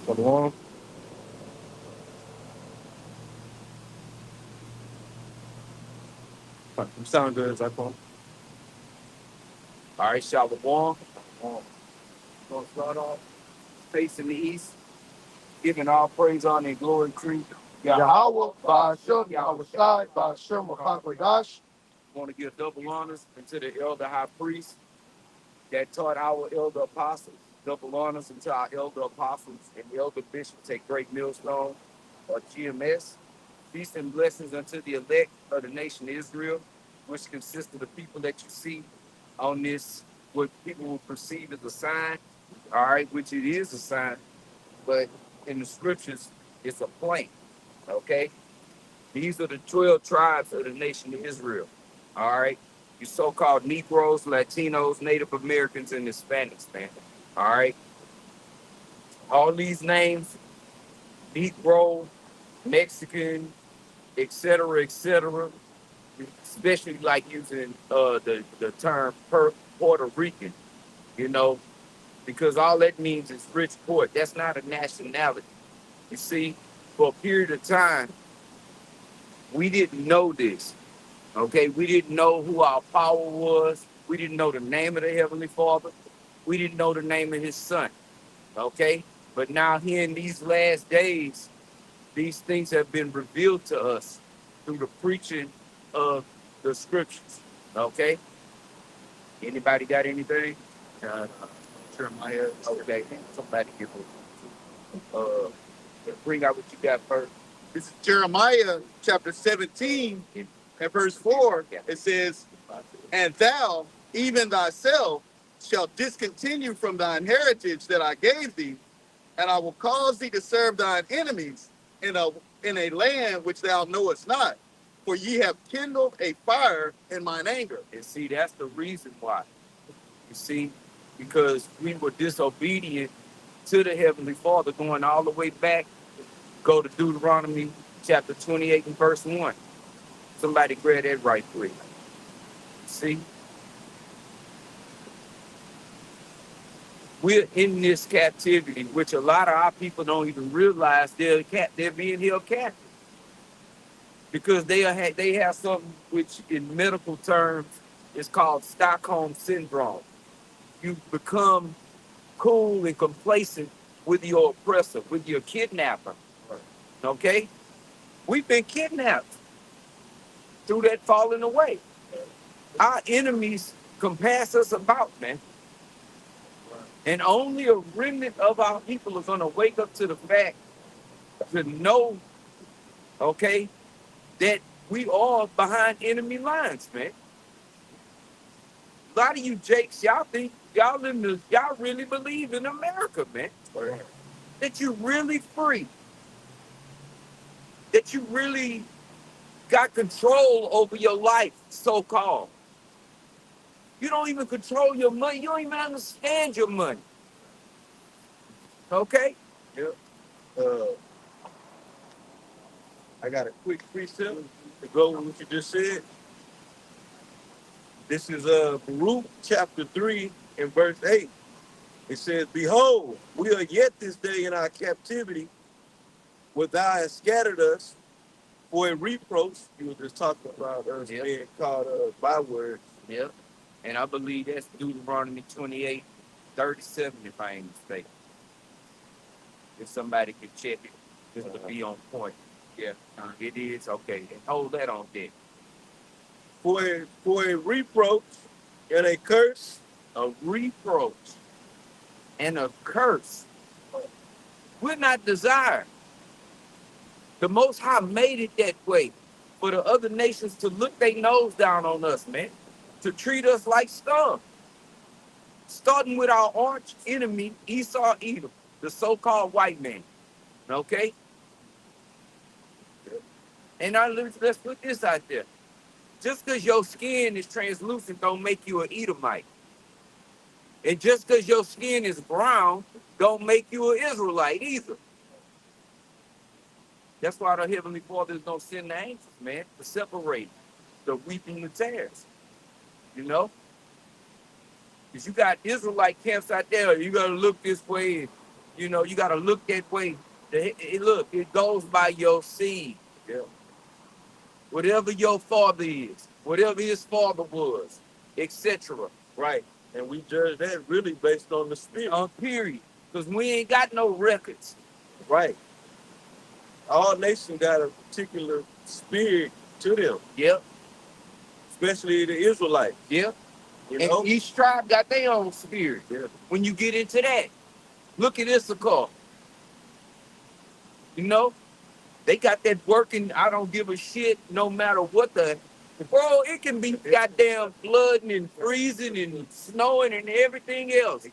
Shalom. You sound good, Zaquan. All right, Shalom. Gonna start off facing the east, giving all praise, honor, and glory to Yahweh, Ba'ashem, Yahweh Shai, Ba'ashem, Wachakodash. Want to give double honors to the elder high priest that taught our elder apostles. Double honors unto our elder apostles and elder bishops at Great Millstone or GMS. Peace and blessings unto the elect of the nation of Israel, which consists of the people that you see on this, what people will perceive as a sign, all right, which it is a sign, but in the scriptures, it's a plan, okay? These are the 12 tribes of the nation of Israel, all right? You so-called Negroes, Latinos, Native Americans, and Hispanics, man, all right? All these names, Negro, Mexican, et cetera, especially like using the term Puerto Rican, you know, because all that means is rich port. That's not a nationality. You see, for a period of time, we didn't know this. Okay, we didn't know who our power was. We didn't know the name of the Heavenly Father. We didn't know the name of His Son. Okay, but now here in these last days, these things have been revealed to us through the preaching of the scriptures. Okay, anybody got anything? Uh, Jeremiah. Okay, somebody give bring out what you got first. This is Jeremiah chapter 17 and verse 4. It says, "And thou, even thyself, shalt discontinue from thine heritage that I gave thee, and I will cause thee to serve thine enemies in a land which thou knowest not. For ye have kindled a fire in mine anger." And see, that's the reason why. You see, because we were disobedient to the Heavenly Father, going all the way back. Go to Deuteronomy chapter 28 and verse 1. Somebody grab that right quick. See, we're in this captivity, which a lot of our people don't even realize they're being held captive because they have something which in medical terms is called Stockholm syndrome. You become cool and complacent with your oppressor, with your kidnapper. Okay? We've been kidnapped through that falling away. Our enemies compass us about, man. And only a remnant of our people are going to wake up to the fact to know, okay, that we are behind enemy lines, man. A lot of you jakes, y'all think y'all really believe in America, man. That you really free. That you really got control over your life, so-called. You don't even control your money. You don't even understand your money. Okay? Yeah. Uh, I got a quick precept to go with what you just said. This is Baruch chapter 3 and verse 8. It says, "Behold, we are yet this day in our captivity, where thou hast scattered us for a reproach." You were just talking about us being called bywords. Yep. And I believe that's Deuteronomy 28:37, if I ain't mistaken. If somebody can check it, just to be on point. Yeah, it is. Okay. And hold that on there. For a reproach and a curse. A reproach and a curse. We're not desired. The Most High made it that way for the other nations to look their nose down on us, man. To treat us like scum. Starting with our arch enemy, Esau Edom, the so-called white man. Okay? And now let's put this out there. Just because your skin is translucent don't make you an Edomite. And just because your skin is brown don't make you an Israelite either. That's why the Heavenly Father is going to send the angels, man, to separate the wheat and the tares. You know? Because you got Israelite camps out there, you got to look this way. You know, you got to look that way. Look, it goes by your seed. Yeah. Whatever your father is, whatever his father was, etc. Right. And we judge that really based on the spirit. Period. Because we ain't got no records. Right. All nations got a particular spirit to them. Yep. Especially the Israelites. Yep. You And know? each tribe got their own spirit. Yeah. When you get into that, look at Issachar. You know, they got that working. I don't give a shit no matter what the. Bro, it can be goddamn flooding and freezing and snowing and everything else.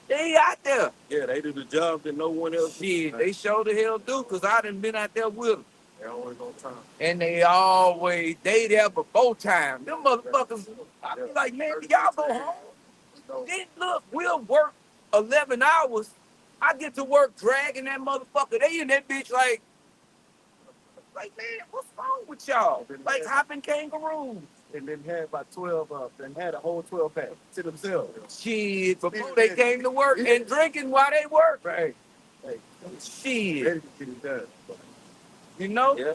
They out there. Yeah, they do the job that no one else. Shit, they sure the hell do, because I done been out there with them. They always on time. And they there before time. Them motherfuckers, I be like, man, y'all go home. Then look, we'll work 11 hours. I get to work dragging that motherfucker. They in that bitch like, man, what's wrong with y'all? Like hopping kangaroos. And then had about 12 of them. Had a whole 12 pack to themselves. Shit, before they came to work and drinking while they work. Right. Hey, shit. Ready to get it done. You know? Yeah.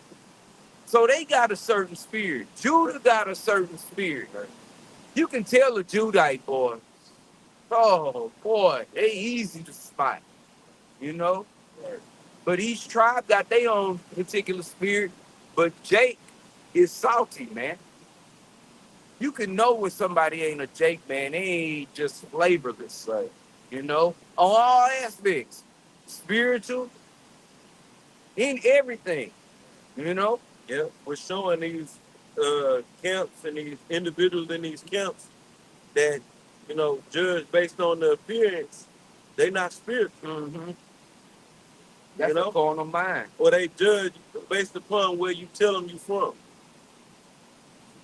So they got a certain spirit. Judah got a certain spirit. Right. You can tell a Judite boy. Oh boy, they easy to spot. You know? Right. But each tribe got their own particular spirit. But Jake is salty, man. You can know when somebody ain't a Jake, man. They ain't just flavorless. Right. You know? On all aspects. Spiritual. In everything. You know? Yeah. We're showing these camps and these individuals in these camps that, you know, judge based on the appearance, they not spiritual. Mm-hmm. That's a carnal mind. Or they judge based upon where you tell them you from.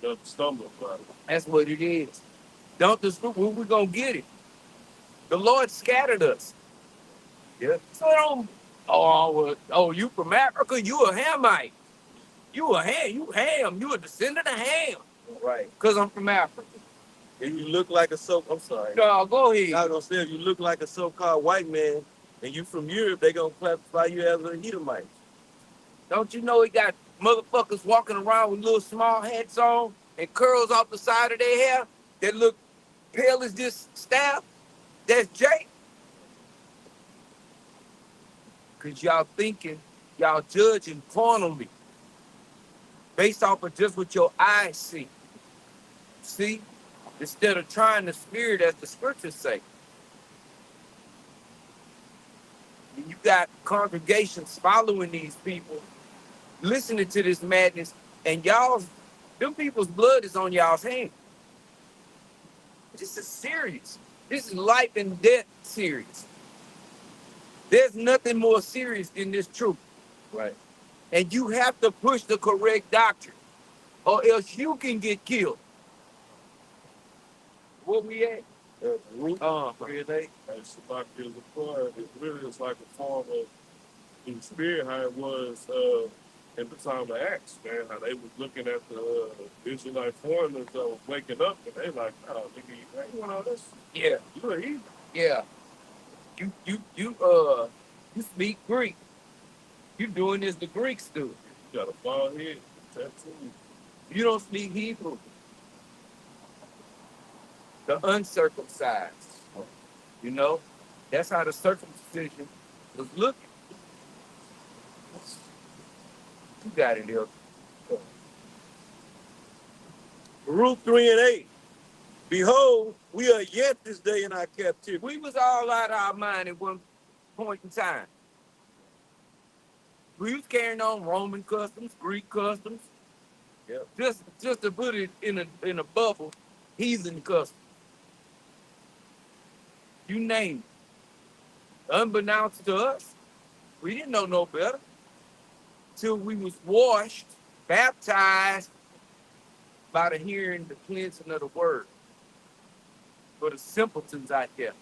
You stumble upon it. That's what it is. Don't dispute. Where we gonna get it? The Lord scattered us. Yeah. So don't. You from Africa? You a Hamite? You a Ham? You Ham? You a descendant of Ham? Right. Cause I'm from Africa. If you look like I'm sorry. No, go ahead. I was gonna say if you look like a so-called white man and you from Europe, they gonna classify you as a Edomite. Don't you know he got motherfuckers walking around with little small hats on and curls off the side of their hair that look pale as this staff? That's Jake. Cause y'all judging carnally based off of just what your eyes see. See? Instead of trying the spirit as the scriptures say. And you got congregations following these people, listening to this madness, and them people's blood is on y'all's hands. This is serious. This is life and death serious. There's nothing more serious than this truth. Right. And you have to push the correct doctrine, or else you can get killed. Where we at? Root 3 and 8. It's like it really is like a form of in spirit how it was in the time of Acts, man. How they was looking at the Israelite foreigners that was waking up and they like, oh, nigga, you ain't one of this. Yeah. You a heathen. Yeah. You speak Greek. You doing this the Greeks do. You got a bald head, tattoo. You don't speak Hebrew. The uncircumcised. You know? That's how the circumcision was looking. You got it, here. Ruth 3 and 8. Behold, we are yet this day in our captivity. We was all out of our mind at one point in time. We was carrying on Roman customs, Greek customs. Yep. Just to put it in a bubble, heathen customs. You name it. Unbeknownst to us, we didn't know no better. Till we was washed, baptized by the hearing, the cleansing of the word. For the simpletons out there.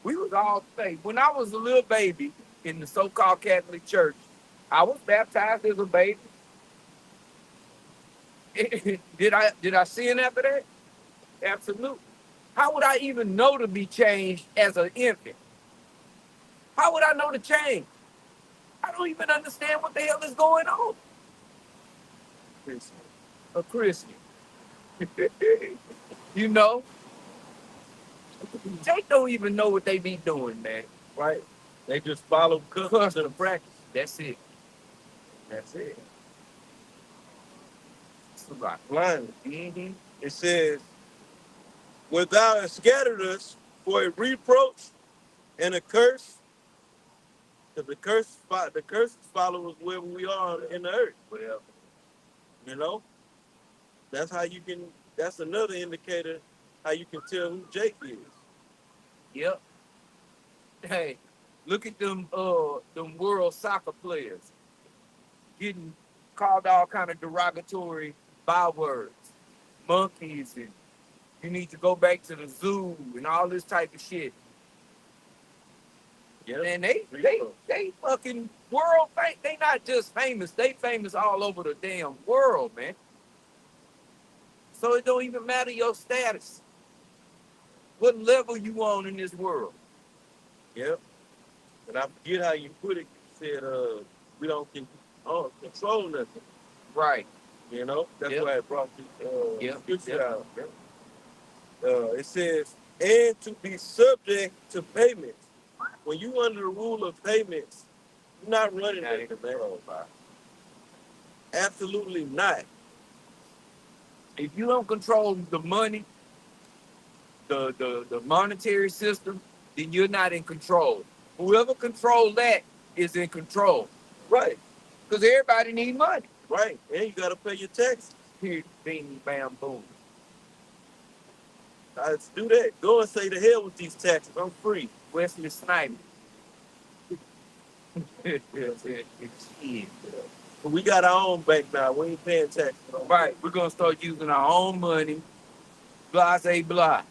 We was all saved. When I was a little baby in the so-called Catholic Church, I was baptized as a baby. Did I sin after that? Absolutely. How would I even know to be changed as an infant? How would I know the change? I don't even understand what the hell is going on. A Christian. You know, they don't even know what they be doing, man. Right. They just follow customs and practice. That's it. That's it. It's about Blindly. mm-hmm. It says, "Where thou hast scattered us for a reproach and a curse," because the curses follow us wherever we are in the earth. Well, You know, that's how you can. That's another indicator how you can tell who Jake is. yep. Hey, look at them world soccer players getting called all kind of derogatory bywords. Monkeys, and you need to go back to the zoo and all this type of shit. Yeah. And they fucking world they not just famous, they famous all over the damn world, man. So it don't even matter your status. What level you on in this world. Yep. And I forget how you put it. You said, we don't control nothing. Right. You know, that's Yep. why I brought this scripture Yep. out. It says, "And to be subject to payments." When you under the rule of payments, you're not running that, man. Absolutely not. If you don't control the money, the monetary system, then you're not in control. Whoever controls that is in control. Right. Because everybody need money. Right. And you got to pay your taxes. Here, bing, bam, boom. Let's do that. Go and say to hell with these taxes. I'm free. Wesley Snipes. But we got our own bank now. We ain't paying taxes. Right. We're going to start using our own money. Blah, say blah.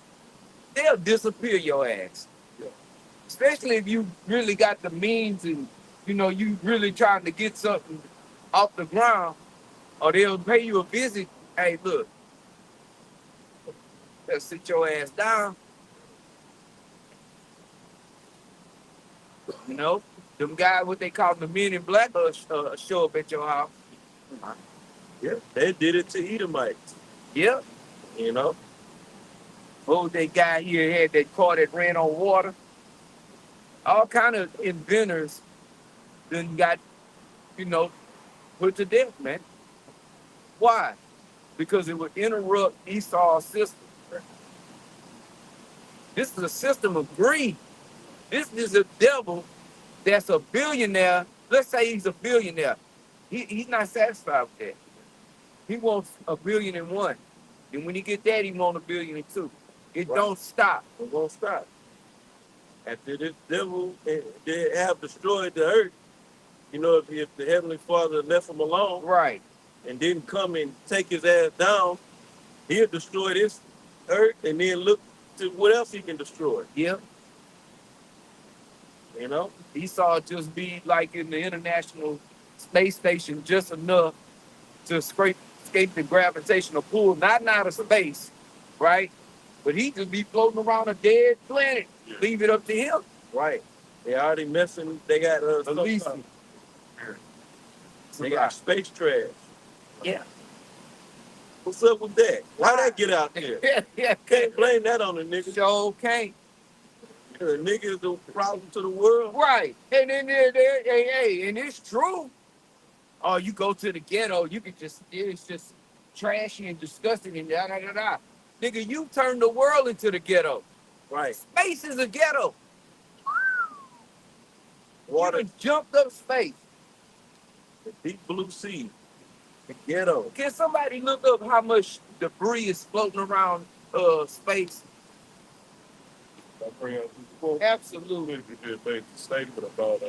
They'll disappear your ass. Yeah. Especially if you really got the means and, you really trying to get something off the ground, or they'll pay you a visit. Hey, look, they'll sit your ass down. Them guys, what they call the men in black, show up at your house. Yeah, they did it to Edomites. Yeah. You know? Oh, that guy here had that car that ran on water. All kind of inventors then got, put to death, man. Why? Because it would interrupt Esau's system. This is a system of greed. This is a devil that's a billionaire. Let's say he's a billionaire. He's not satisfied with that. He wants $1,000,000,001. And when he get that, he wants $1,000,000,002. It Right. don't stop. It won't stop. After this devil, they have destroyed the earth. If the Heavenly Father left him alone, Right. and didn't come and take his ass down, he'll destroy this earth and then look to what else he can destroy. Yep. You know? Esau just be like in the International Space Station just enough to escape the gravitational pull, not out of space, right? But he just be floating around a dead planet. Yeah. Leave it up to him. Right. They already messing. They got they got space trash. Yeah. What's up with that? Why that get out there? Yeah. Can't blame that on the nigga. Sure can't. The nigga is the problem to the world. Right. And then hey, and it's true. Oh, you go to the ghetto, you can it's just trashy and disgusting and da da da da. Nigga, you turn the world into the ghetto. Right. Space is a ghetto. Water. You done jumped up space. The deep blue sea. The ghetto. Can somebody look up how much debris is floating around space? Absolutely. You did make the statement about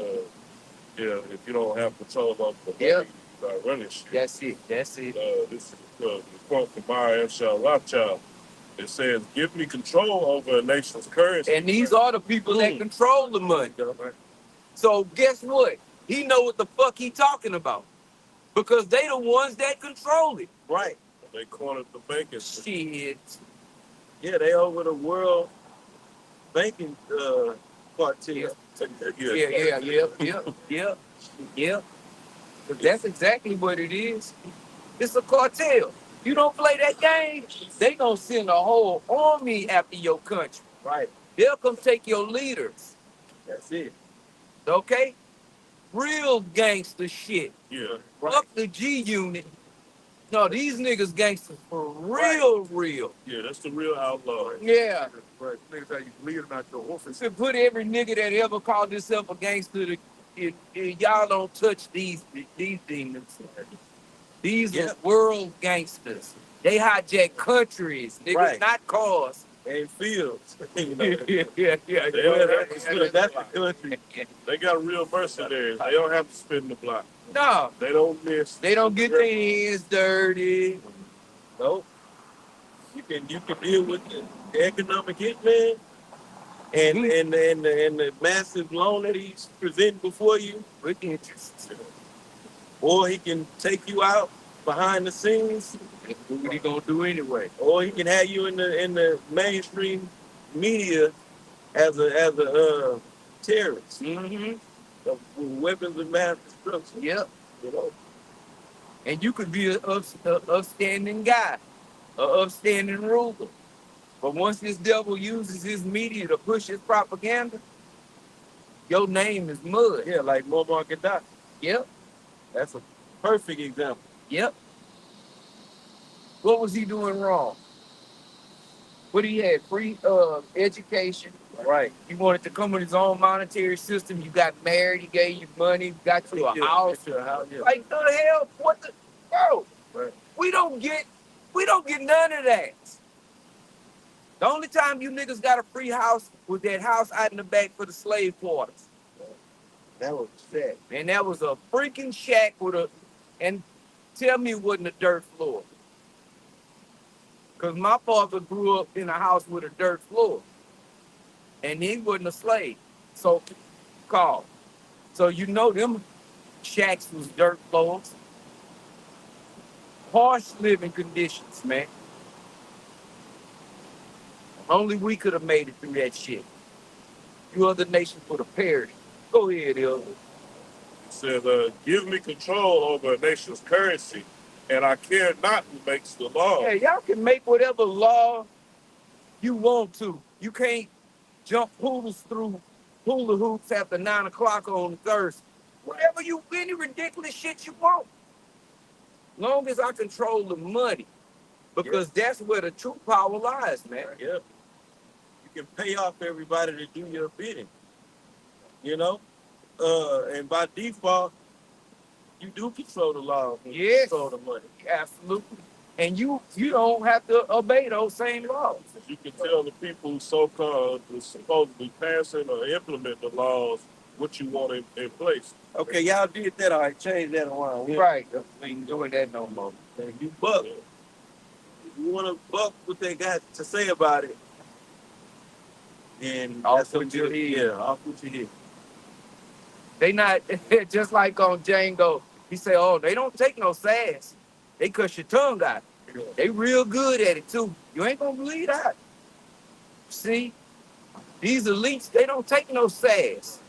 if you don't have control of the money, Yeah. you start running shit. That's it. This is the quote from Maya Child. It says, "Give me control over a nation's currency." And these are the people that control the money. So guess what? He know what the fuck he talking about. Because they the ones that control it. Right. They cornered the banking system. Shit. Yeah, they over the world banking cartel. Yeah. 'Cause that's exactly what it is. It's a cartel. You don't play that game, they gonna send a whole army after your country. Right. They'll come take your leaders. That's it. Okay? Real gangster shit. Yeah. Right. Fuck the G unit. No, these niggas gangsters for real, real. Yeah, that's the real outlaw. Yeah. Right. Niggas how you bleed them out your office. To put every nigga that ever called himself a gangster, y'all don't touch these demons. These are world gangsters. They hijack countries, niggas, Right. not cars. And fields. You know. Yeah. That's the country. They got real mercenaries. They don't have to spin the block. No, They don't miss. they don't get their hands dirty. Nope. You can deal with the economic hitman and the massive loan that he's presenting before you With interest. or he can take you out behind the scenes, What he gonna do anyway? or he can have you in the mainstream media as a terrorist Mm-hmm. with weapons of mass destruction. Yep. You know, And you could be an upstanding guy, an upstanding ruler. But once this devil uses his media to push his propaganda, your name is mud. yeah, like Muammar Gaddafi. Yep. That's a perfect example. Yep. What was he doing wrong? What he had? Free education. Right. He wanted to come with his own monetary system. You got married, he gave you money, got you a house. Yeah. Like the hell? What the bro? Right. We don't get none of that. The only time you niggas got a free house was that house out in the back for the slave quarters. That was sad. And that was a freaking shack and tell me it wasn't a dirt floor. Because my father grew up in a house with a dirt floor. And he wasn't a slave. So called. So you know them shacks was dirt floors. Harsh living conditions, man. Only we could have made it through that shit. You other nations would have perished. Go ahead, Elder. It says, give me control over a nation's currency, and I care not who makes the law. Yeah, y'all can make whatever law you want to. You can't jump poodles through hula hoops after 9 o'clock on Thursday. Whatever any ridiculous shit you want. Long as I control the money. Because that's where the true power lies, man. Yep. You can pay off everybody to do your bidding. You know? And by default, you do control the law. Yes. Control the money. Absolutely. And you don't have to obey those same laws. You can tell the people who so-called is supposedly passing or implement the laws what you want in place. Okay, y'all did that. All right, change that around. Yeah. Right. We ain't doing that no more. And you buck. If you want to buck what they got to say about it, then Off that's what with your you head. Yeah, off with your head. They not, just like on Django, he say, oh, they don't take no sass. They cuss your tongue out. They real good at it too. You ain't gonna believe that. See, these elites, they don't take no sass.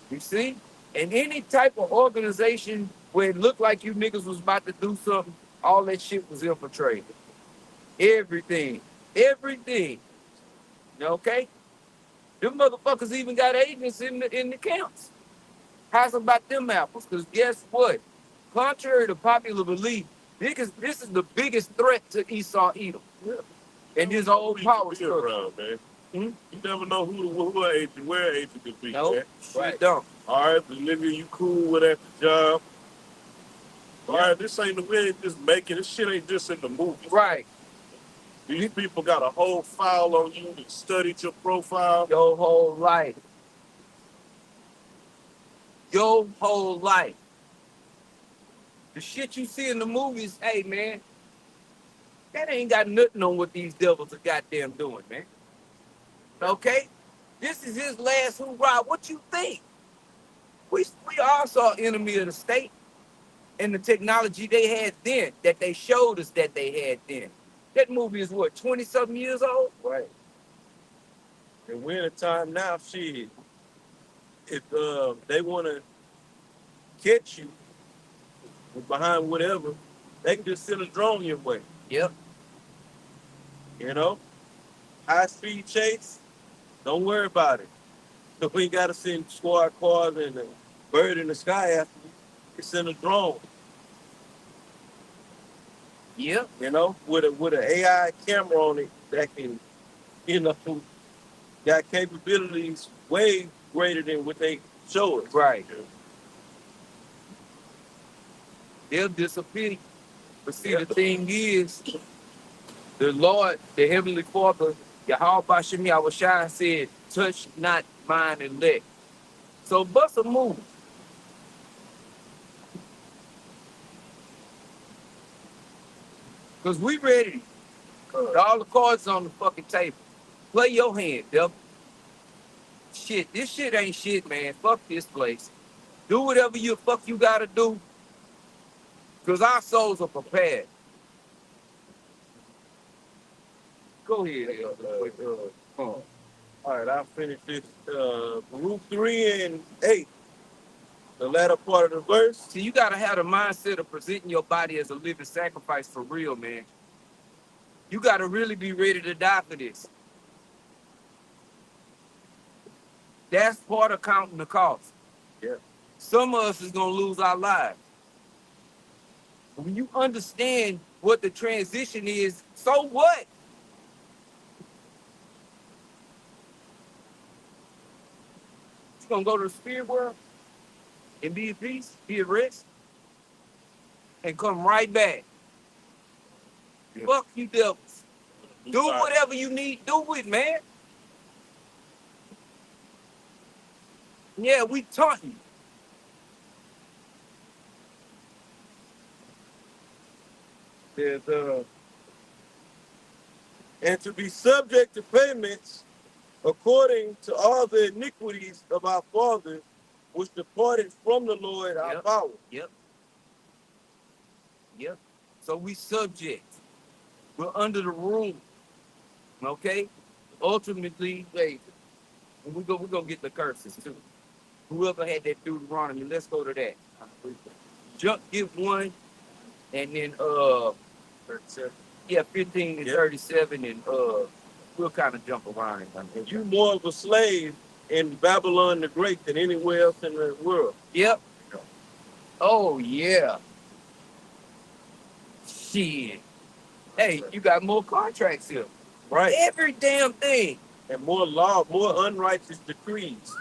You see? And any type of organization where it looked like you niggas was about to do something, all that shit was infiltrated. Everything. Okay? Them motherfuckers even got agents in the camps. How's about them apples? Because guess what? Contrary to popular belief, this is the biggest threat to Esau Edom. Yeah. And his old power structure. Around, man. You never know who agent, where agent could be. No, man. right. Don't. All right, Olivia, you cool with that job? All right, this ain't the way they just making. This shit ain't just in the movies. Right. These people got a whole file on you and studied your profile. Your whole life. Your whole life. The shit you see in the movies, hey, man, that ain't got nothing on what these devils are goddamn doing, man. Okay? This is his last hoorah. What you think? We all saw Enemy of the State and the technology they had then that they showed us that they had then. That movie is what, 20-something years old? Right. And we're in a time now, shit. If they want to catch you behind whatever, they can just send a drone your way. Yep. You know, high speed chase. Don't worry about it. So we ain't got to send squad cars and a bird in the sky after you. You send a drone. Yep. You know, with an AI camera on it that can, you know, got capabilities way greater than what they show us. Right. They'll disappear. But see, the thing is, the Lord, the Heavenly Father, Yahweh Bashem Yahushua said, touch not mine elect. So bust a move. Because we ready. All the cards on the fucking table. Play your hand, devil. Shit, this shit ain't shit, man. Fuck this place. Do whatever you gotta do. Because our souls are prepared. Go ahead, All right, I'll finish this. Baruch 3 and 8, the latter part of the verse. See, you gotta have the mindset of presenting your body as a living sacrifice for real, man. You gotta really be ready to die for this. That's part of counting the cost. Yeah. Some of us is gonna lose our lives. When you understand what the transition is, so what? You gonna go to the spirit world and be at peace, be at rest, and come right back. Yeah. Fuck you devils. Do whatever you need, do it, man. Yeah, we taught you. There's, and to be subject to payments according to all the iniquities of our fathers, which departed from the Lord our power. Yep. Yep. So we subject. We're under the rule. Okay? Ultimately, wait, we're gonna get the curses too. Whoever had that Deuteronomy, let's go to that. Jump, give one, and then 37. Yeah, 15 and 37, and we'll kind of jump around it. And you more of a slave in Babylon the Great than anywhere else in the world. Yep. Oh yeah. Shit. Hey, you got more contracts here. Right. Every damn thing. And more law, more unrighteous decrees.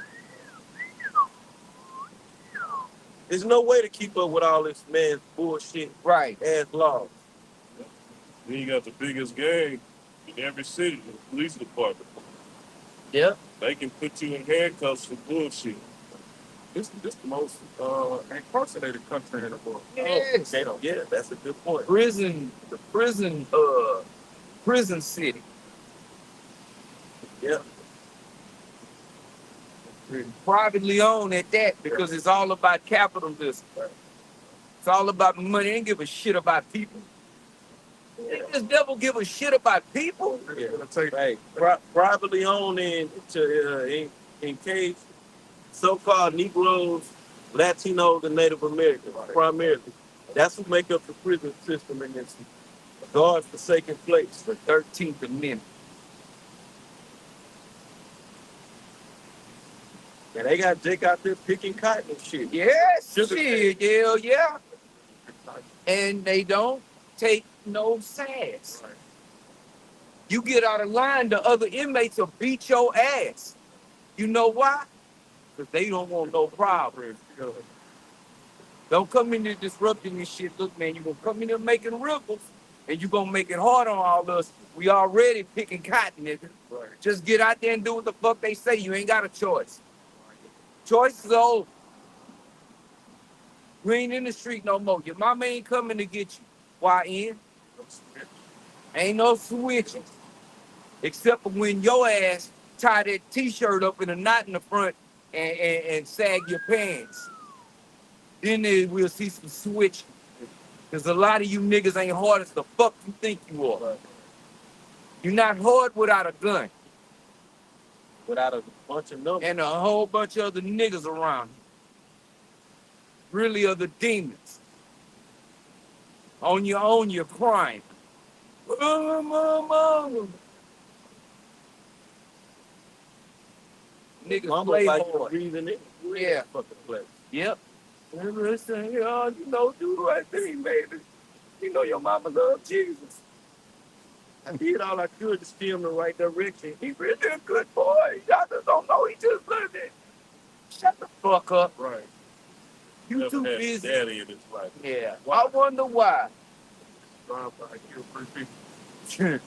There's no way to keep up with all this man's bullshit Right. ass laws. Then you got the biggest gang in every city, the police department. Yep. They can put you in handcuffs for bullshit. This the most incarcerated country in the world. Yes. Oh, yeah, that's a good point. Prison city. Yeah. Privately owned at that, because it's all about capitalism. It's all about money. They ain't give a shit about people. This devil give a shit about people. Yeah. Hey, privately owned in case so-called Negroes, Latinos, and Native Americans, primarily. That's who make up the prison system in this God-forsaken place. The 13th Amendment. And they got Jake out there picking cotton and shit. Yes, shit, yeah. And they don't take no sass. You get out of line, the other inmates will beat your ass. You know why? Because they don't want no problems. Don't come in there disrupting this shit. Look, man, you're going to come in there making ripples, and you're going to make it hard on all of us. We already picking cotton, nigga. Just get out there and do what the fuck they say. You ain't got a choice. Choice is over. You ain't in the street no more. Your mama ain't coming to get you. Why, in? Ain't no switching. Except for when your ass tie that t-shirt up in a knot in the front and sag your pants. Then we'll see some switching. Because a lot of you niggas ain't hard as the fuck you think you are. You're not hard without a gun. without a bunch of numbers. And a whole bunch of other niggas around you. Really other demons. On your own, you're crying. Mama. Niggas Mama play like hard. breathing it. Yeah. Fucking place. Yep. And listen, you know, do the right thing, baby. You know your mama loves Jesus. I did all I could to steer him in the right direction. He really a good boy. Y'all just don't know he just lived it. Shut the fuck up. Right. You Never too had busy. daddy in his life. Yeah. I wonder why. I killed 3 people.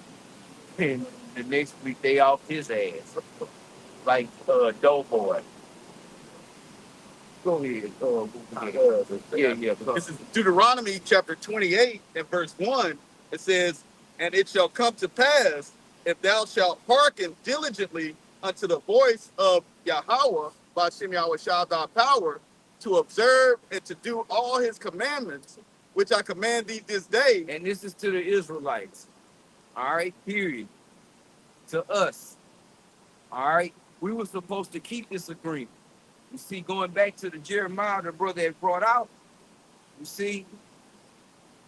And the next week they off his ass. Like Doughboy. Go ahead. Yeah. This is Deuteronomy chapter 28 and verse 1. It says, and it shall come to pass, if thou shalt hearken diligently unto the voice of Yahweh, Ba'ashem Yahweh Shah thy power, to observe and to do all his commandments, which I command thee this day. And this is to the Israelites. All right, period. To us. All right. We were supposed to keep this agreement. You see, going back to the Jeremiah the brother had brought out, you see,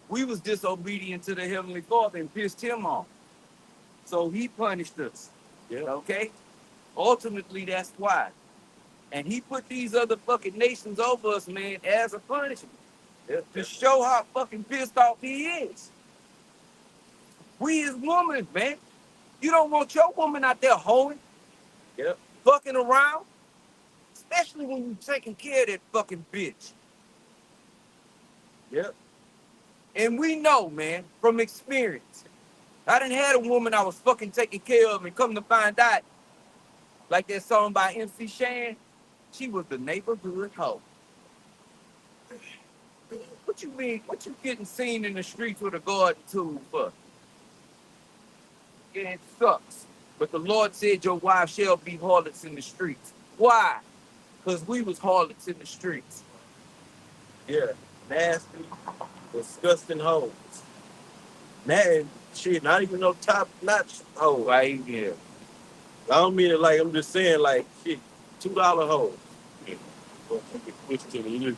we was disobedient to the Heavenly Father and pissed him off. So he punished us. Yeah. Okay? Ultimately, that's why. And he put these other fucking nations over us, man, as a punishment. Yeah. To show how fucking pissed off he is. We as women, man. You don't want your woman out there hoeing, Yep. fucking around. Especially when you taking care of that fucking bitch. Yep. And we know, man, from experience. I done had a woman I was fucking taking care of and come to find out, like that song by MC Shan, she was the neighborhood hoe. What you mean? What you getting seen in the streets with a garden tool for? Yeah, it sucks. But the Lord said your wife shall be harlots in the streets. Why? Because we was harlots in the streets. Yeah. Nasty, disgusting hoes. That shit, not even no top notch hoes. Right? Yeah. I don't mean it like I'm just saying like shit, $2 hoes. Yeah. Well, switch to the youth.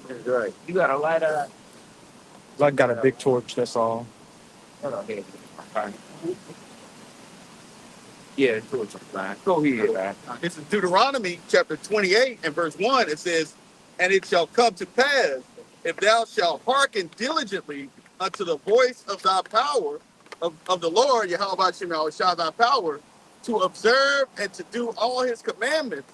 That's right. You got a lighter? I got a big torch, that's all. Yeah, torch is fine. Go ahead, man. This is Deuteronomy chapter 28 and verse 1. It says, and it shall come to pass, if thou shalt hearken diligently unto the voice of thy power, of the Lord, Yahweh Ba'ashem Yahweh Shah thy power, to observe and to do all his commandments,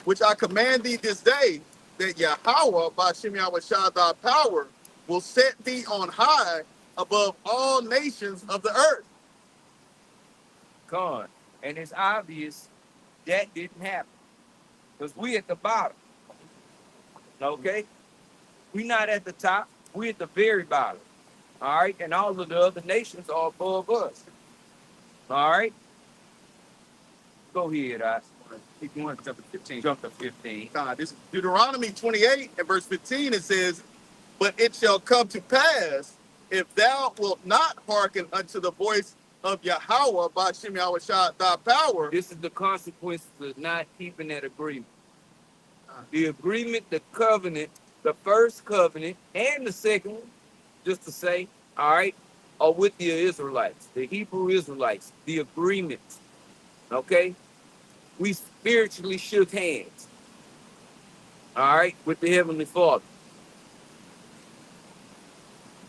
which I command thee this day, that Yahweh Ba'ashem Yahweh Shah thy power will set thee on high above all nations of the earth. Gone. And it's obvious that didn't happen. Because we at the bottom. Okay? We not at the top. We at the very bottom. All right? And all of the other nations are above us. All right? Go ahead, I keep going to 15. Jump to 15. This is Deuteronomy 28 and verse 15. It says, but it shall come to pass, if thou wilt not hearken unto the voice of Yahweh, Ba'ashem Yahweh Shah thy power. This is the consequences of not keeping that agreement. The agreement, the covenant, the first covenant, and the second one, just to say, all right, are with the Israelites, the Hebrew Israelites, the agreement. Okay? We spiritually shook hands. All right, with the Heavenly Father.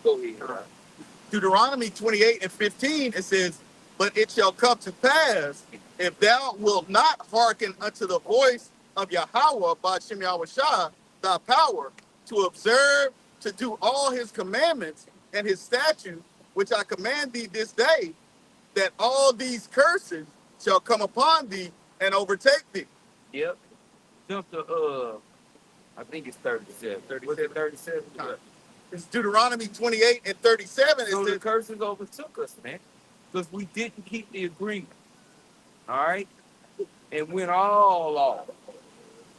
Go ahead. Deuteronomy 28 and 15, it says, but it shall come to pass, if thou wilt not hearken unto the voice of Yahweh, Ba'ashem Yahweh Shah, thy power, to observe, to do all his commandments and his statutes, which I command thee this day, that all these curses shall come upon thee and overtake thee. Yep. Jump to, I think it's 37. 37. It's Deuteronomy 28 and 37. So It the says, curses overtook us, man. Because we didn't keep the agreement. All right? And went all off.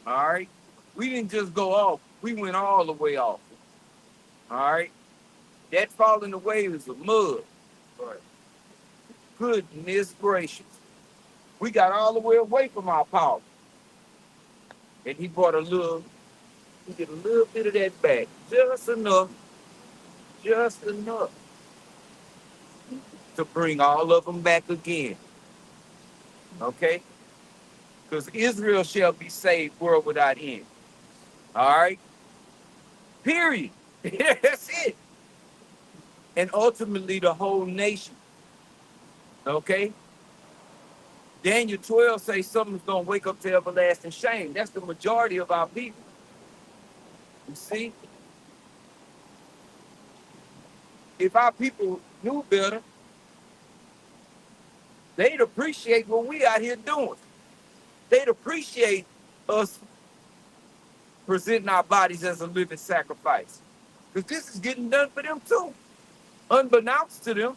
All right? We didn't just go off. We went all the way off. All right? That falling away is a mud. Right. Goodness gracious. We got all the way away from our power. And he brought we get a little bit of that back. Just enough to bring all of them back again. Okay? Because Israel shall be saved, world without end. All right? Period. That's it. And ultimately the whole nation. Okay? Daniel 12 says something's going to wake up to everlasting shame. That's the majority of our people. You see? If our people knew better, they'd appreciate what we out here doing. They'd appreciate us presenting our bodies as a living sacrifice. Because this is getting done for them too. Unbeknownst to them.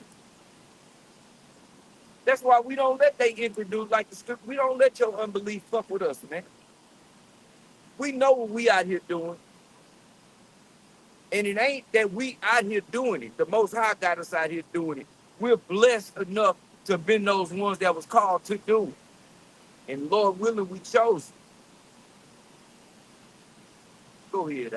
That's why we don't let they introduce like the script. We don't let your unbelief fuck with us, man. We know what we out here doing. And it ain't that we out here doing it. The Most High got us out here doing it. We're blessed enough to have been those ones that was called to do it. And Lord willing, we chose it. Go ahead,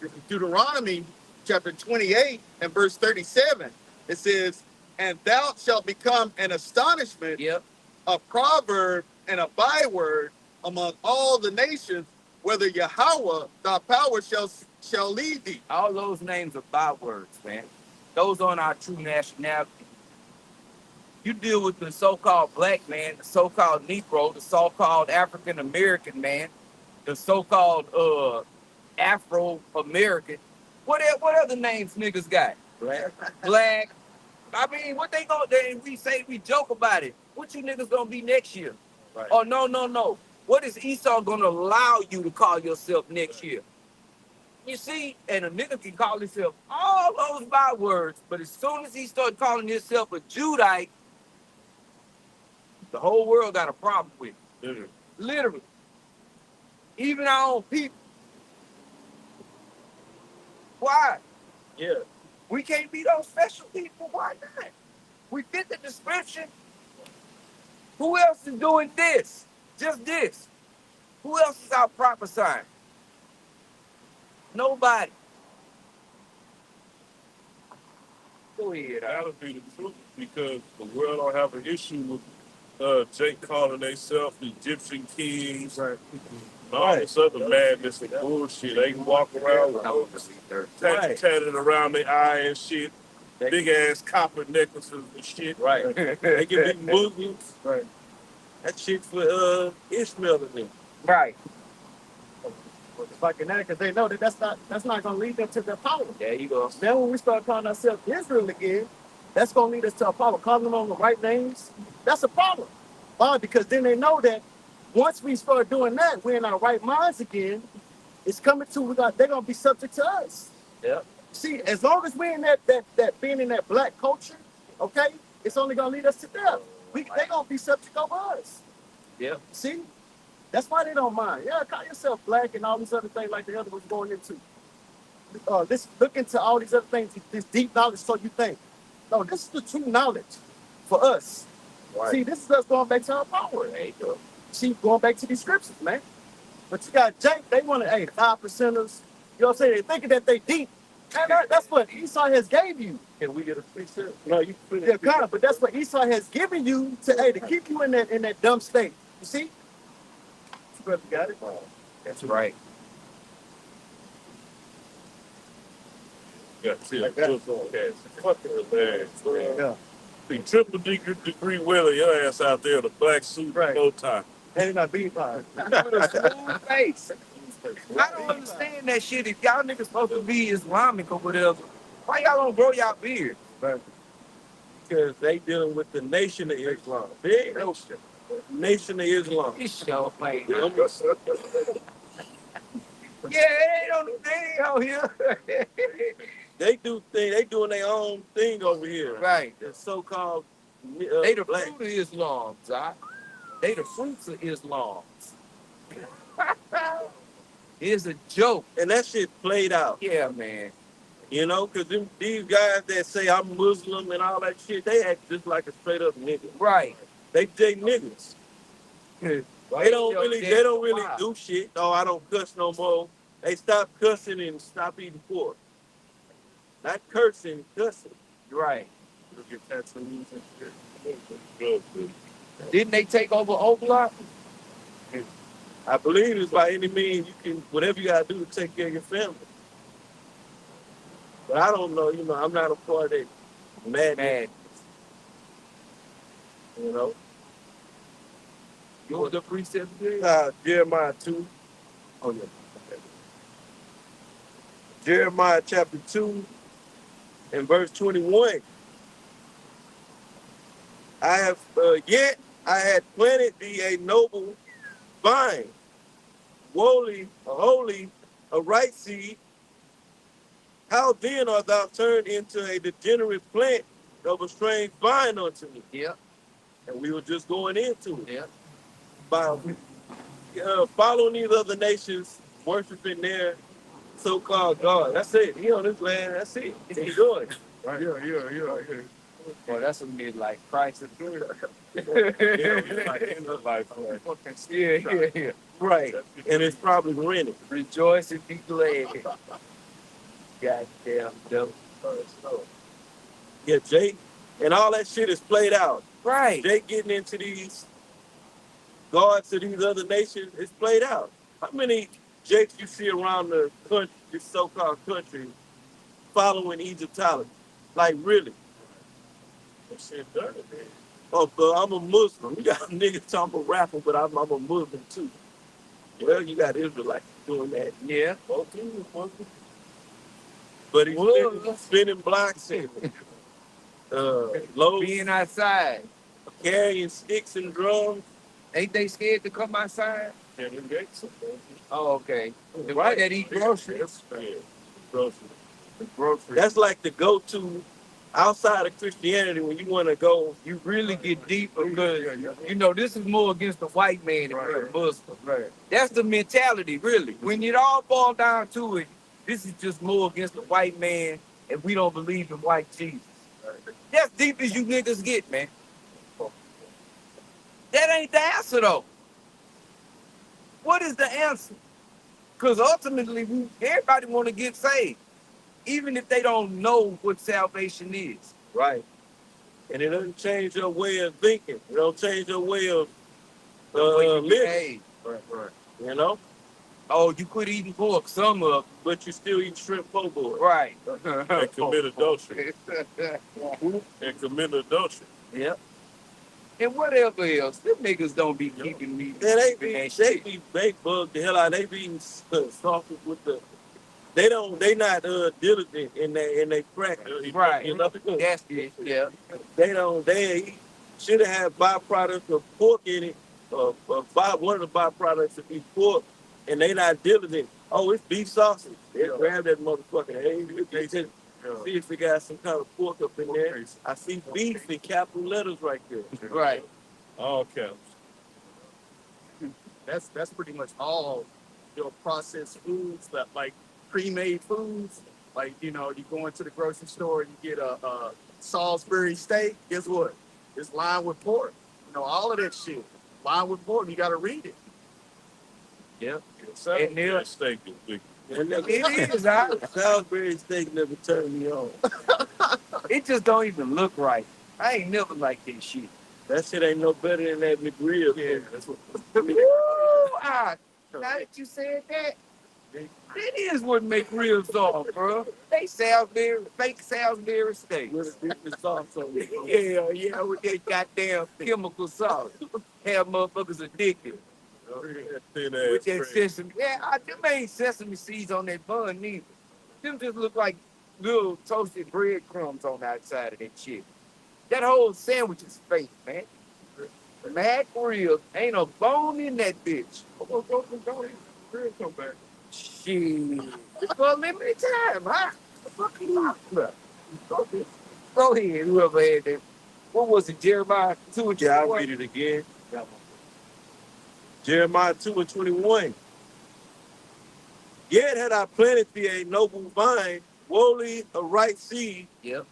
This is Deuteronomy chapter 28 and verse 37. It says, and thou shalt become an astonishment, Yep. a proverb, and a byword among all the nations, whether Yahweh, thy power, shall lead thee. All those names are bywords, man. Those aren't our true nationality. You deal with the so-called black man, the so-called Negro, the so-called African American man, the so-called Afro-American. What other names niggas got? Black. I mean, what they gonna do? We joke about it. What you niggas gonna be next year? Right. Oh, no. What is Esau gonna allow you to call yourself next year? You see, and a nigga can call himself all those bywords, but as soon as he started calling himself a Judite, the whole world got a problem with it. Literally. Even our own people. Why? Yeah. We can't be those special people. Why not? We fit the description. Who else is doing this? Just this. Who else is out prophesying? Nobody. Go ahead. That'll be the truth because the world don't have an issue with Jake calling themselves Egyptian kings and all this other madness and bullshit. They can walk around with tatted around their eye and shit, big ass copper necklaces and shit. Right. They can be Muslims. Right. That shit for Ishmael and them. Right. It's like that because they know that that's not going to lead them to their power. There you go. Then when we start calling ourselves Israel again, that's going to lead us to a power. Calling them on the right names, that's a problem. Why? Because then they know that once we start doing that, we're in our right minds again. It's coming to they're going to be subject to us. Yep. See, as long as we're in that being in that black culture, okay, it's only going to lead us to death. They're going to be subject over us. Yep. See? That's why they don't mind. Yeah, call yourself black and all these other things like the other was going into. Let's look into all these other things, this deep knowledge so you think. No, this is the true knowledge for us. Right. See, this is us going back to our power. There you go. See, going back to these scriptures, man. But you got Jake, they want to, 5%ers. You know what I'm saying? They're thinking that they deep. And that's what Esau has gave you. Can we get a precept? No, you can yeah, kind of, but that's what Esau has given you to keep you in that dumb state. You see? You got it? That's right. Got to yeah. The triple degree weather your ass out there in a black suit and no tie. And not beat by with a smooth face. I don't understand that shit. If y'all niggas supposed to be Islamic or whatever, why y'all don't grow y'all beard? Right. Because they dealing with the nation of Islam. Big ocean. Nation of Islam. This show playing. Yeah, they out here. They doing their own thing over here. Right. The so-called they the black. fruit of Islam, Zach. They the fruits of Islam. It's a joke. And that shit played out. Yeah, man. You know, because these guys that say I'm Muslim and all that shit, they act just like a straight up nigga. Right. They niggas. They don't really do shit. No, I don't cuss no more. They stop cussing and stop eating pork. Not cursing, cussing. Right. Look at tattoos and shit. Didn't they take over Oakland? I believe it's by any means you can, whatever you gotta do to take care of your family. But I don't know, I'm not a part of that madness, you know. You was the precept there? Jeremiah 2. Oh, yeah. Okay. Jeremiah chapter 2 and verse 21. I have yet I had planted thee a noble vine, holy, a right seed. How then art thou turned into a degenerate plant of a strange vine unto me? Yeah. And we were just going into it. Yeah. By following these other nations, worshiping their so-called God. That's it. He on this land. That's it. Enjoy it. Right. Yeah. Well, that's a mid like Christ is doing. Yeah. Right. And it's probably rented. Rejoice and be glad. Goddamn devil. Yeah, Jake. And all that shit is played out. Right. Jake getting into these gods to these other nations is played out. How many Jakes you see around the country, this so-called country, following Egyptology? Like, really? That shit dirty, man. Oh, but I'm a Muslim. You got niggas talking about rapping, but I'm a Muslim too. Well, you got Israelites doing that. Yeah. Okay. But he's spinning blocks and loads, Being outside. carrying sticks and drums. Ain't they scared to come outside? Yeah, them Jakes. Oh, okay. The Right. one that eat groceries. Yeah, groceries. Groceries. That's like the go-to outside of Christianity when you want to go. You really get deep because this is more against the white man than the Muslim. Right. That's the mentality, really. When it all boils down to it, this is just more against the white man, and we don't believe in white Jesus. That's deep as you niggas get, man. That ain't the answer, though. What is the answer? Because ultimately, everybody want to get saved, even if they don't know what salvation is. Right. And it doesn't change your way of thinking. It don't change your way of living. Right. You know? Oh, you quit eating pork, some of, But you still eat shrimp po' boy. right. And commit adultery. And commit adultery. Yep. And whatever else, them niggas don't be keeping me. Yeah, they bug the hell out. They be sausage with the. They not diligent in their practice. Right. You know? That's it. Yeah. They should have had byproducts of pork in it. One of the byproducts of beef pork, and they not diligent. Oh, it's beef sausage. They grab that motherfucker. They just see if they got some kind of pork up in there. I see beef in capital letters right there. Right. All caps. That's pretty much all your processed foods, that like pre-made foods. Like, you go into the grocery store and you get a Salisbury steak. Guess what? It's lined with pork. All of that shit lined with pork. You got to read it. Yep. And their steak is big. It is. Salisbury steak never turned me on. It just don't even look right. I ain't never liked that shit. That shit ain't no better than that McGrill. Yeah, that's what. Now that you said that, it is what make ribs off, bro. They fake Salisbury steak. With a different sauce on it. Yeah, with that goddamn chemical sauce. Have motherfuckers addicted. With that sesame. Yeah, them ain't sesame seeds on that bun neither. Them just look like little toasted breadcrumbs on the outside of that shit. That whole sandwich is fake, man. Mac ribs, ain't a bone in that bitch. Come back. Shit. For a limited time, huh? The fuck you talking about? Go ahead, whoever had that. What was it, Jeremiah 2 and 21? Yeah, I'll read it again. Jeremiah 2 and 21. Yet had I planted thee a noble vine, wholly a right seed. Yep.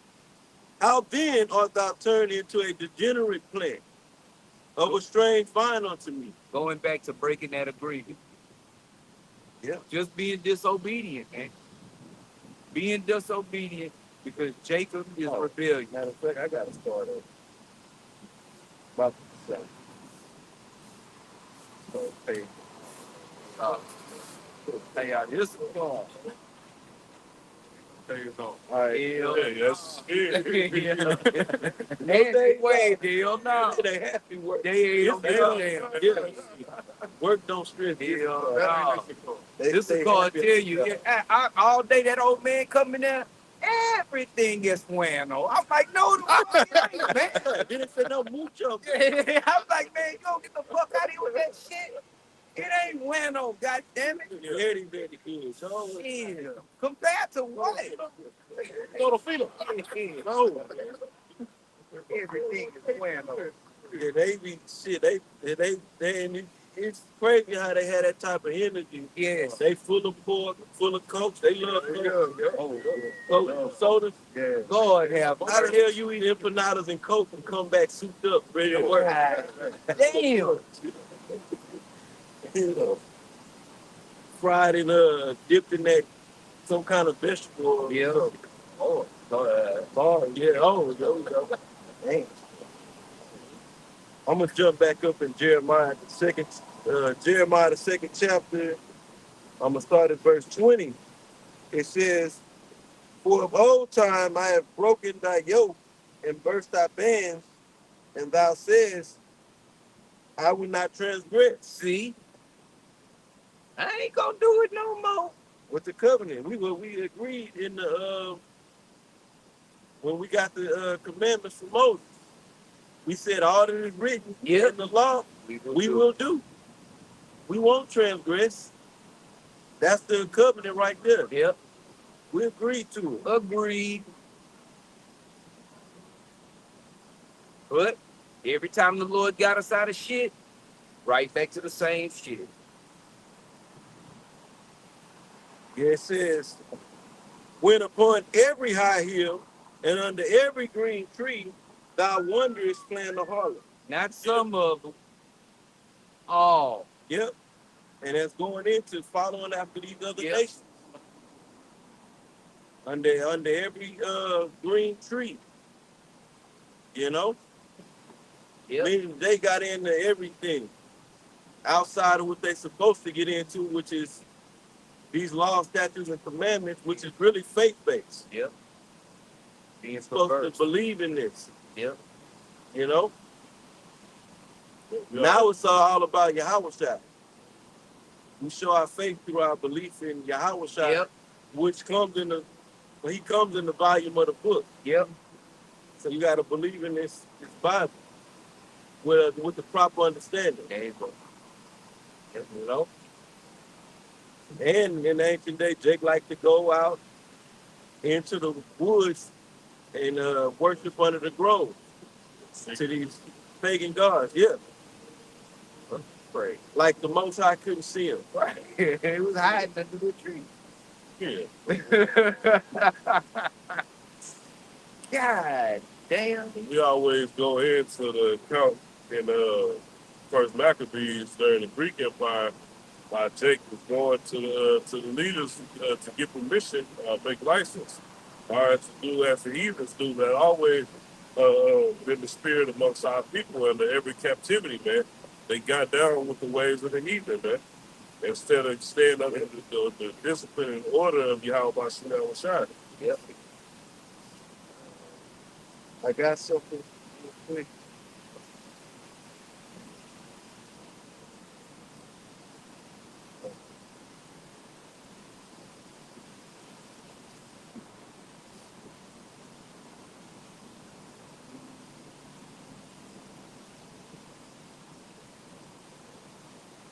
How then art thou turned into a degenerate plant? of a strange vine unto me. Going back to breaking that agreement. Yeah. Just being disobedient, man. Being disobedient because Jacob is rebellious. Matter of fact, I got to start over. About to say. Okay. Hey, this is fun. There you go. All right. Yeah, yes. No day way, hell no. They happy work. They ain't no Yeah. Work don't stress. Hell no. This is gonna tell you, all day that old man coming there, everything is bueno. I'm like, no, the fuck it ain't, man. Didn't say no mucho. I'm like, man, you don't get the fuck out of here with that shit. It ain't bueno, goddamn it. Very, very good. So, Shit. Compared to what? go to feed them. No. Everything is bueno. Yeah, they be shit. And it's crazy how they had that type of energy. Yes. They full of pork, full of coke. They love coke. Coke, sodas. Yeah. Lord have How the hell you eat empanadas and coke and come back souped up, ready to work? Damn. Fried and dipped in that some kind of vegetable. Yeah. Oh, yeah. Oh, there we go. Damn. I'm gonna jump back up in Jeremiah the second chapter. I'm gonna start at verse 20. It says, "For of old time I have broken thy yoke and burst thy bands, and thou sayest, I will not transgress." See? I ain't gonna do it no more. With the covenant, we agreed in the when we got the commandments from Moses. We said all that is written in the law, we will do. We won't transgress. That's the covenant right there. Yep. We agreed to it. Agreed. But every time the Lord got us out of shit, right back to the same shit. Yeah, it says, when upon every high hill and under every green tree, thou wondrest playing the harlot. Not some of them. All. Yep. And that's going into following after these other nations. Under every green tree. You know? Yep. Meaning they got into everything outside of what they're supposed to get into, which is these laws, statutes, and commandments, which is really faith-based. Yep. Being supposed to believe in this. Yep. You know? Now it's all about Yahushua. We show our faith through our belief in Yahushua, which comes in he comes in the volume of the book. Yep. So you got to believe in this Bible with the proper understanding. There you go. You know? And in the ancient day, Jake liked to go out into the woods and worship under the grove to these pagan gods. Yeah. Pray. Like the Most High couldn't see him. Right. It was hiding under the tree. Yeah. God damn. We always go into the account in First Maccabees during the Greek Empire. Why Jake was going to the leaders to get permission, make license, to do as the heathens do. That always been the spirit amongst our people under every captivity, man. They got down with the ways of the heathen, man. Instead of staying under the discipline and order of Yahweh Shai. Yep. I got something real quick.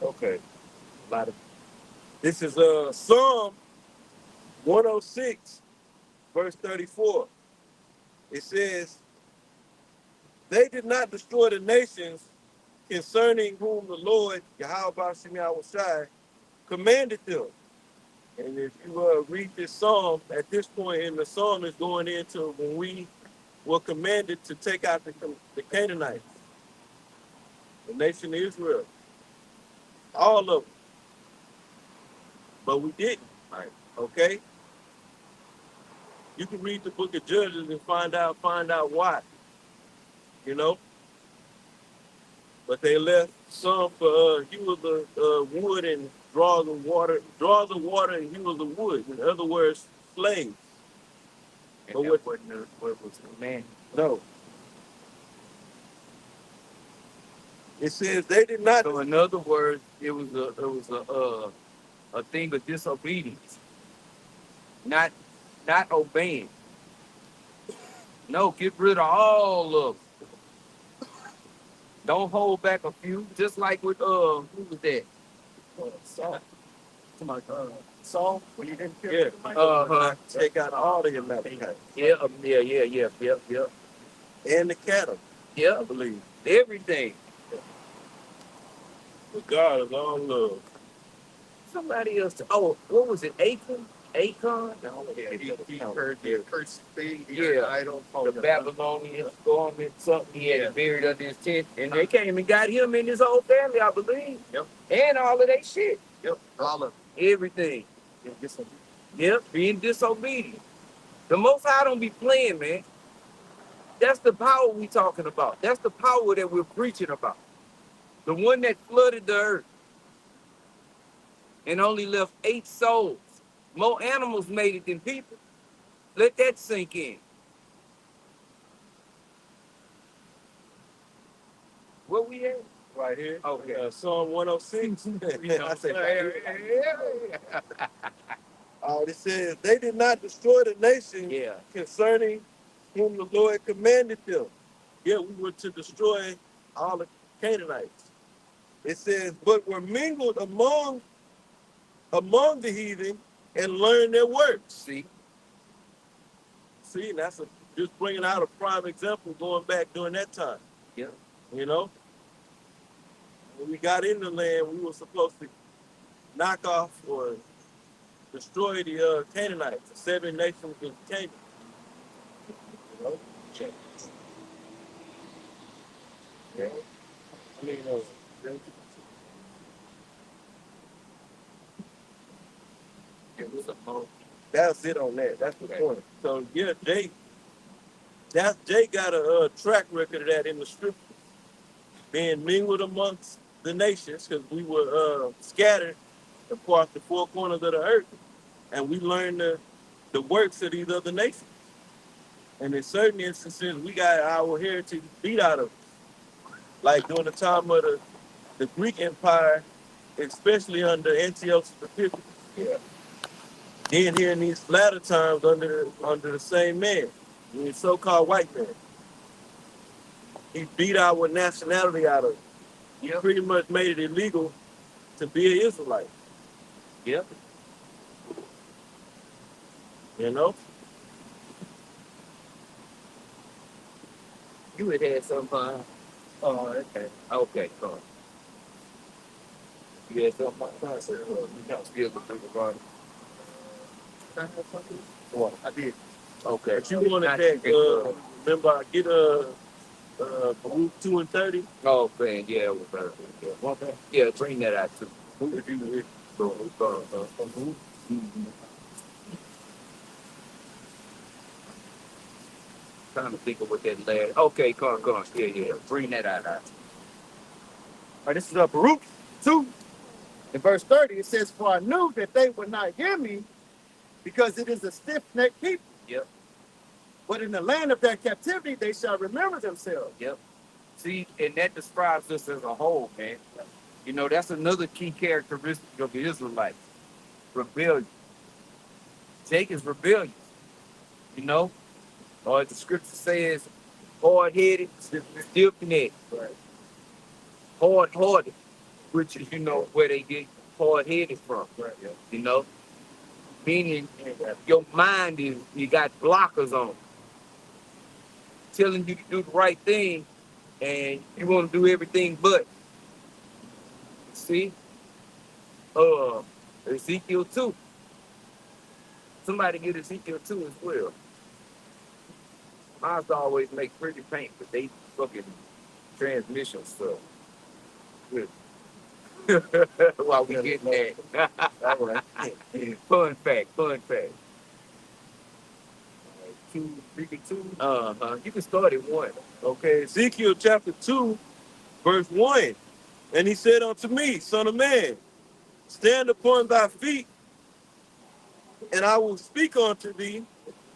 Okay. This is Psalm 106, verse 34. It says, they did not destroy the nations concerning whom the Lord, Yahweh Shai, commanded them. And if you read this psalm, at this point in the psalm is going into when we were commanded to take out the Canaanites. the nation of Israel, all of them. But we didn't. Right. Okay, you can read the book of Judges and find out why. You know, but they left some for he was the wood and draws of water, and he was the wood. In other words, slaves. And But that wasn't what was commanded. no, it says they did not. So in other words, it was a thing of disobedience, not obeying. No, get rid of all of them. Don't hold back a few. Just like with who was that? Saul. Somebody, Saul, when he didn't kill Yeah, Uh-huh. take out all the Amalekites Yeah, yep. and the cattle, I Yep, believe. everything. But God is all love. Somebody else. Oh, what was it? Acon? Acon? No, he heard the cursed thing, he Yeah, idol. the Babylonians storming something. He had it buried under his tent, and they came and got him and his whole family, I believe. Yep. And all of that shit. Yep. All of Everything. it. Yep, being disobedient. The Most High don't be playing, man. That's the power we talking about. That's the power that we're preaching about. The one that flooded the earth and only left 8 souls. More animals made it than people. Let that sink in. Where we at? Right here. Okay. Psalm 106. I said, it says, they did not destroy the nation Yeah. concerning whom the Lord commanded them. Yeah, we were to destroy all the Canaanites. It says, but were mingled among the heathen and learned their works. See? See, that's just bringing out a prime example going back during that time. Yeah. You know, when we got in the land, we were supposed to knock off or destroy the Canaanites, the 7 nations of Canaan. You know? Yeah. I mean, It was a moment. that's it on that. That's the point. So yeah, Jay got a track record of that in the scripture, being mingled amongst the nations, because we were scattered across the 4 corners of the earth, and we learned the works of these other nations. And in certain instances, we got our heritage beat out of us. Like during the time of the Greek Empire, especially under Antiochus Epiphanes. Yeah. Then here in these latter times under the same man, the so-called white man. He beat our nationality out of it. He Yep. pretty much made it illegal to be an Israelite. Yep. You know? You had some fun. Oh, okay. Okay, cool. You had some fun. I said, you got still the people running. What? I did. Okay. But you wanted that, remember, I get Baruch 2 and 30. Oh, man, yeah, it was better. Yeah. Yeah, bring that out too. If you Trying to think of what that last. Okay, come on. Yeah. Bring that out. All right, this is Baruch 2. In verse 30, it says, for I knew that they would not hear me because it is a stiff-necked people. Yep. But in the land of their captivity, they shall remember themselves. Yep. See, and that describes us as a whole, man. You know, that's another key characteristic of the Israelites. Rebellion. Jacob's rebellious. You know? Or as the scripture says, hard-headed, stiff-necked. Right. Hard-hearted, which is, you know, where they get hard-headed from. Right, yeah. You know? Meaning your mind is, you got blockers on. Telling you to do the right thing, and you want to do everything but. See? Ezekiel 2. Somebody get Ezekiel 2 as well. Mine always make pretty paint, but they fucking transmission stuff. with it. While we getting that. All right. Fun fact, fun fact. 2, 2. You can start at 1. Okay, Ezekiel chapter 2, verse 1. And he said unto me, Son of man, stand upon thy feet, and I will speak unto thee.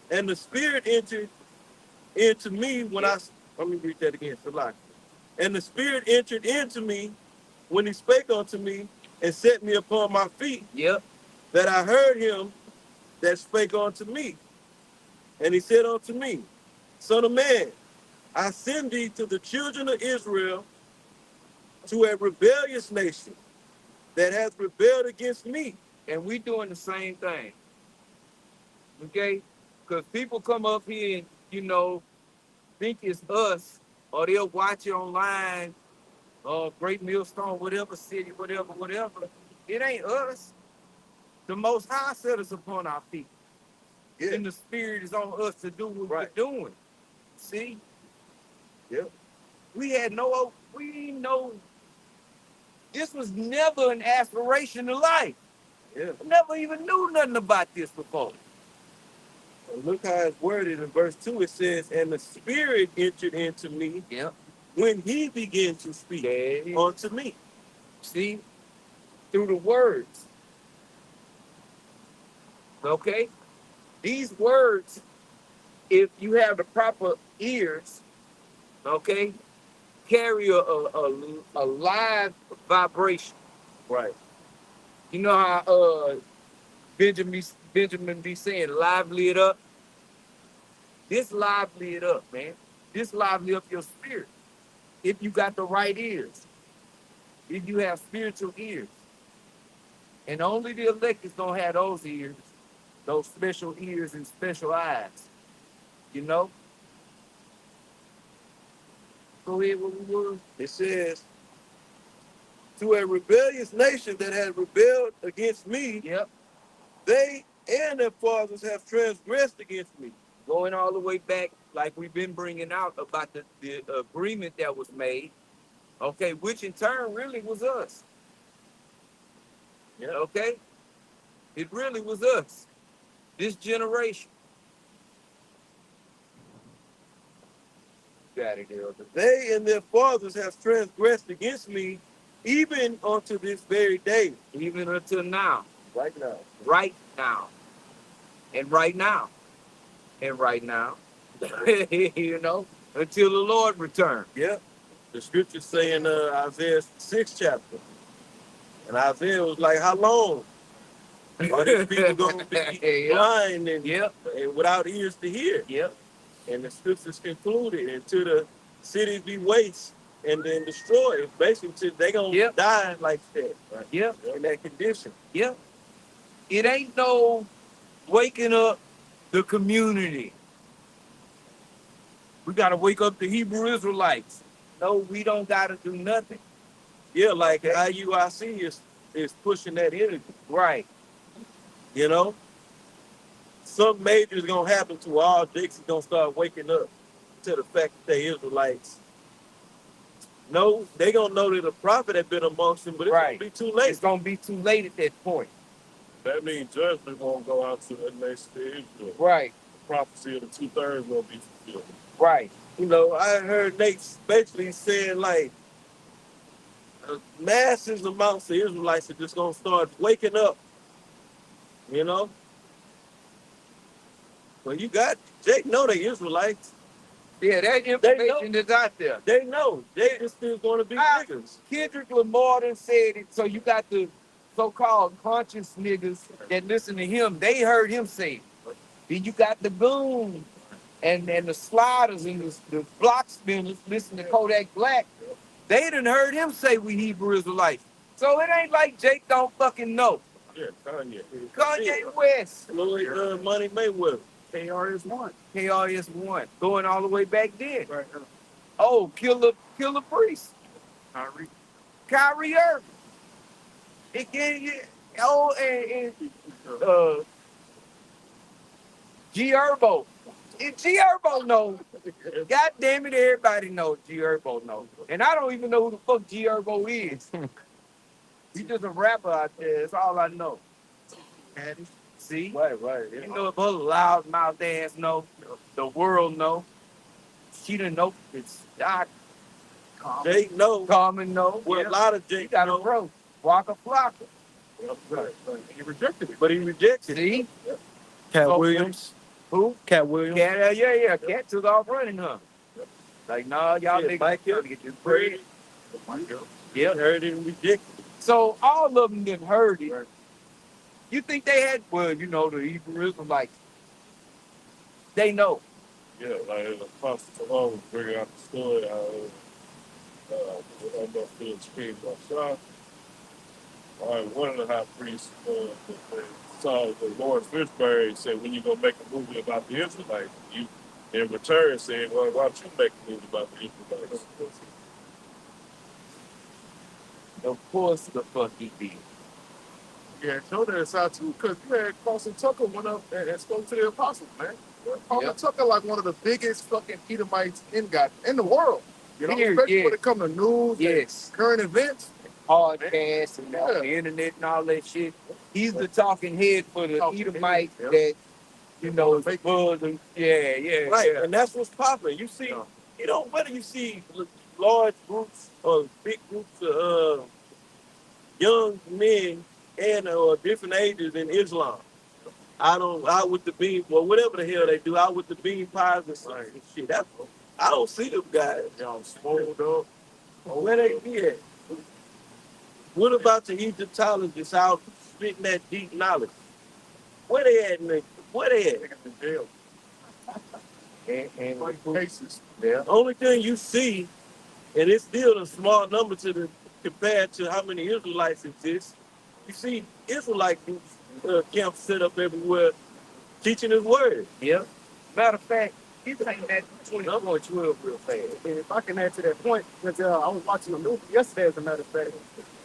And the Spirit entered into me when let me read that again, Salaki. And the Spirit entered into me when he spake unto me and set me upon my feet, Yep. that I heard him that spake unto me. And he said unto me, Son of man, I send thee to the children of Israel, to a rebellious nation that hath rebelled against me. And we doing the same thing. Okay? Because people come up here and, think it's us, or they'll watch it online, Great Millstone, whatever city, whatever. It ain't us. The Most High set us upon our feet. Yeah. And the Spirit is on us to do what we're doing. See? Yep. We know, this was never an aspiration of life. Yeah. Never even knew nothing about this before. And look how it's worded in verse 2. It says, and the Spirit entered into me Yep. when he began to speak unto me. See? Through the words. Okay? These words, if you have the proper ears, okay, carry a live vibration. Right. You know how Benjamin be saying, lively it up? This lively it up, man. This lively up your spirit. If you got the right ears. If you have spiritual ears. And only the elect is going to have those ears. Those special ears and special eyes. You know? Go ahead, what we were. It says, to a rebellious nation that has rebelled against me, Yep. they and their fathers have transgressed against me. Going all the way back, like we've been bringing out about the agreement that was made, okay, which in turn really was us. Yeah. Okay? It really was us. This generation. Got it, Elder. They and their fathers have transgressed against me, even unto this very day. Even until now. Right now. Right now. And right now. And right now. Until the Lord returns. Yeah. The scripture saying Isaiah 6 chapter. And Isaiah was like, how long are these people going to be blind and without ears to hear? Yep. And the scriptures concluded until the cities be waste and then destroyed. Basically, they're going to die like that. Right? Yep. In that condition. Yep. It ain't no waking up the community. We got to wake up the Hebrew Israelites. No, we don't got to do nothing. Yeah, like IUIC is pushing that energy. Right. You know? Something major is going to happen to all Jakes is going to start waking up to the fact that they Israelites. No, they going to know that a prophet had been amongst them, but it's going to be too late. It's going to be too late at that point. That means judgment won't go out to the nation of Israel. Right. The prophecy of the 2/3 will be fulfilled. Right. You know, I heard Nate basically saying like masses amounts of Israelites are just going to start waking up. You know? Well, you got, Jake know they Israelites. Yeah, that information is out there. They know. They just still going to be niggas. Kendrick Lamar done said it, so you got the so-called conscious niggas that listen to him. They heard him say it. Then you got the goons and the sliders and the block spinners listen to Kodak Black. They done heard him say we Hebrew Israelites. So it ain't like Jake don't fucking know. Yeah, Kanye. Kanye West. Lloyd Money Mayweather. KRS-One. KRS-One. Going all the way back then. Right. Oh, Killer Priest. Kyrie Irving. And G Herbo. G Herbo knows. God damn it, everybody knows G Herbo knows. And I don't even know who the fuck G Herbo is. He's just a rapper out there. That's all I know. See? Right. You know, if her loud mouth ass know, the world know. She didn't know. It's Doc. Jake know. Common know. Well, Yeah. a lot of He Jake got a know. bro. Waka Flocka. Right. He rejected it. But he rejected it. See? Cat So, Williams. Who? Cat Williams. Cat, yeah. Cat took off running, huh? Like, nah, y'all Yeah, niggas Mike trying to get this bread. Yeah, heard it and rejected it. So all of them didn't heard it. You think they had, well, you know, the Hebrew Israelites, they know. Yeah, like the Apostle Paul was bringing out the story how almost being changed by Shaw. One of the high priests saw the Lawrence Fishburne said, when you gonna make a movie about the Israelites? You in return said, well, why don't you make a movie about the Israelites? Of course the fuck he did. Yeah, show that it's out too, because you had Carson Tucker went up and spoke to the apostles, man. Carson Tucker, like one of the biggest fucking Edomites in the world. You know, especially when it comes to news and current events. Podcasts and on the internet and all that shit. He's the talking head for the Edomites that, you know, the buzz and Right, and that's what's popping. You see, you know, whether you see large groups or big groups of young men and different ages in Islam. Out with the bean, well, whatever the hell they do, out with the bean pies and shit. I don't see them guys. Y'all swole up. Where they be at? What about the Egyptologists out spitting that deep knowledge? Where they at, nigga? Where they at? In jail. and Cases. yeah. Only thing you see, and it's still a small number compared to how many Israelites exist. You see Israelite groups, camps set up everywhere, teaching His word. Yep. Matter of fact, he's saying that 24-12 real fast. And if I can add to that point, because I was watching a movie yesterday, as a matter of fact,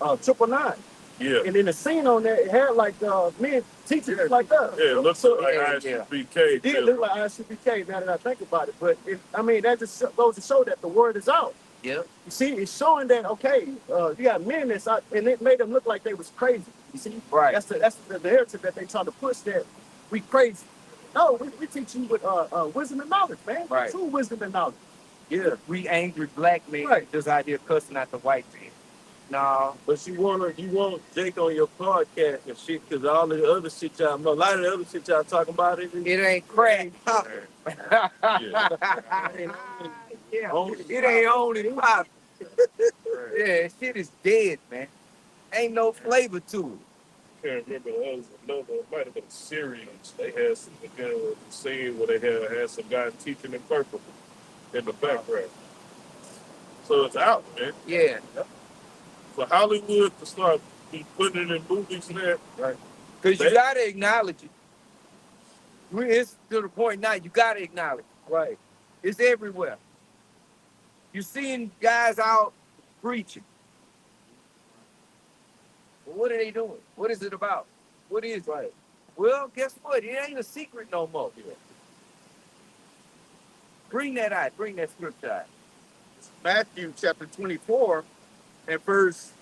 999. Yeah. And in the scene on that, it had like men teaching like that. Yeah, it looks like ISBK. It did look like ISBK now that I think about it. But that just goes to show that the word is out. Yep. You see, it's showing that, okay, you got men that's out, and it made them look like they was crazy. You see? Right. That's the narrative that they try to push, that we crazy. No, we teach you with wisdom and knowledge, man. Right. True wisdom and knowledge. Yeah. We angry black men just out here cussing at the white man. No. But you want Jake on your podcast and shit, because all the other shit y'all know, a lot of the other shit y'all talking about, it ain't crack. It ain't only pop. Yeah, shit is dead, man. Ain't no flavor to it. I can't remember, it might have been a series. They had some scene where they had some guys teaching in purple in the background. So it's out, man. Yeah. For Hollywood to start putting it in movies now, right? Because you gotta acknowledge it. It's to the point now. You gotta acknowledge it. Right. It's everywhere. You're seeing guys out preaching. Well, what are they doing? What is it about? What is it? Well, guess what? It ain't a secret no more. Bring that out. Bring that scripture out. Matthew chapter 24 and verse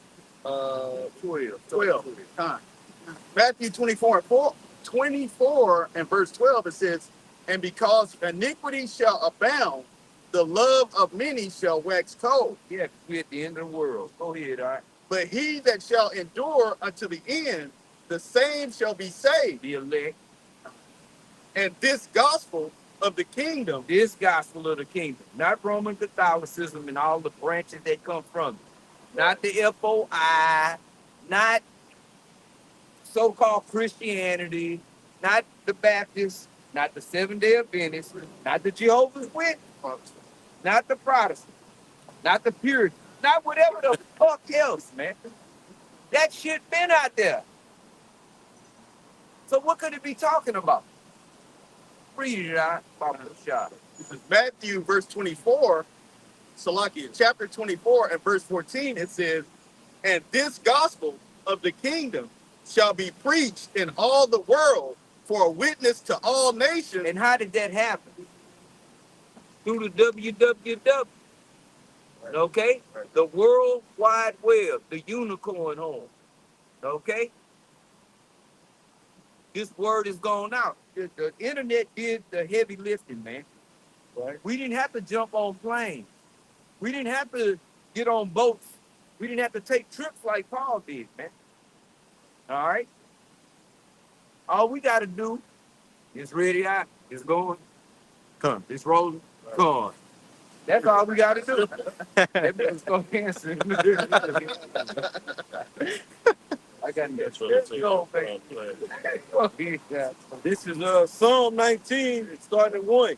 12. Matthew 24 and verse 12, it says, and because iniquity shall abound, the love of many shall wax cold. Yeah, we're at the end of the world. Go ahead, all right. But he that shall endure unto the end, the same shall be saved. The elect. And this gospel of the kingdom. This gospel of the kingdom. Not Roman Catholicism and all the branches that come from it. Not the FOI. Not so-called Christianity. Not the Baptists. Not the Seventh-day Adventists. Not the Jehovah's Witnesses. Not the Protestants. Not the Puritans. Not whatever the fuck else, man. That shit been out there. So what could it be talking about? Read it out. This is Matthew verse 24, Salakia, chapter 24 and verse 14, it says, and this gospel of the kingdom shall be preached in all the world for a witness to all nations. And how did that happen? through the www. Okay? The World Wide Web, the unicorn horn. Okay? This word is gone out. The internet did the heavy lifting, man. Right. We didn't have to jump on planes. We didn't have to get on boats. We didn't have to take trips like Paul did, man. All right? All we got to do is ready out. It's going. Come. It's rolling. Come. That's all we got to do. That man's going to answer. I got That's that. what it Go, takes. baby. This is Psalm 19, starting at 1.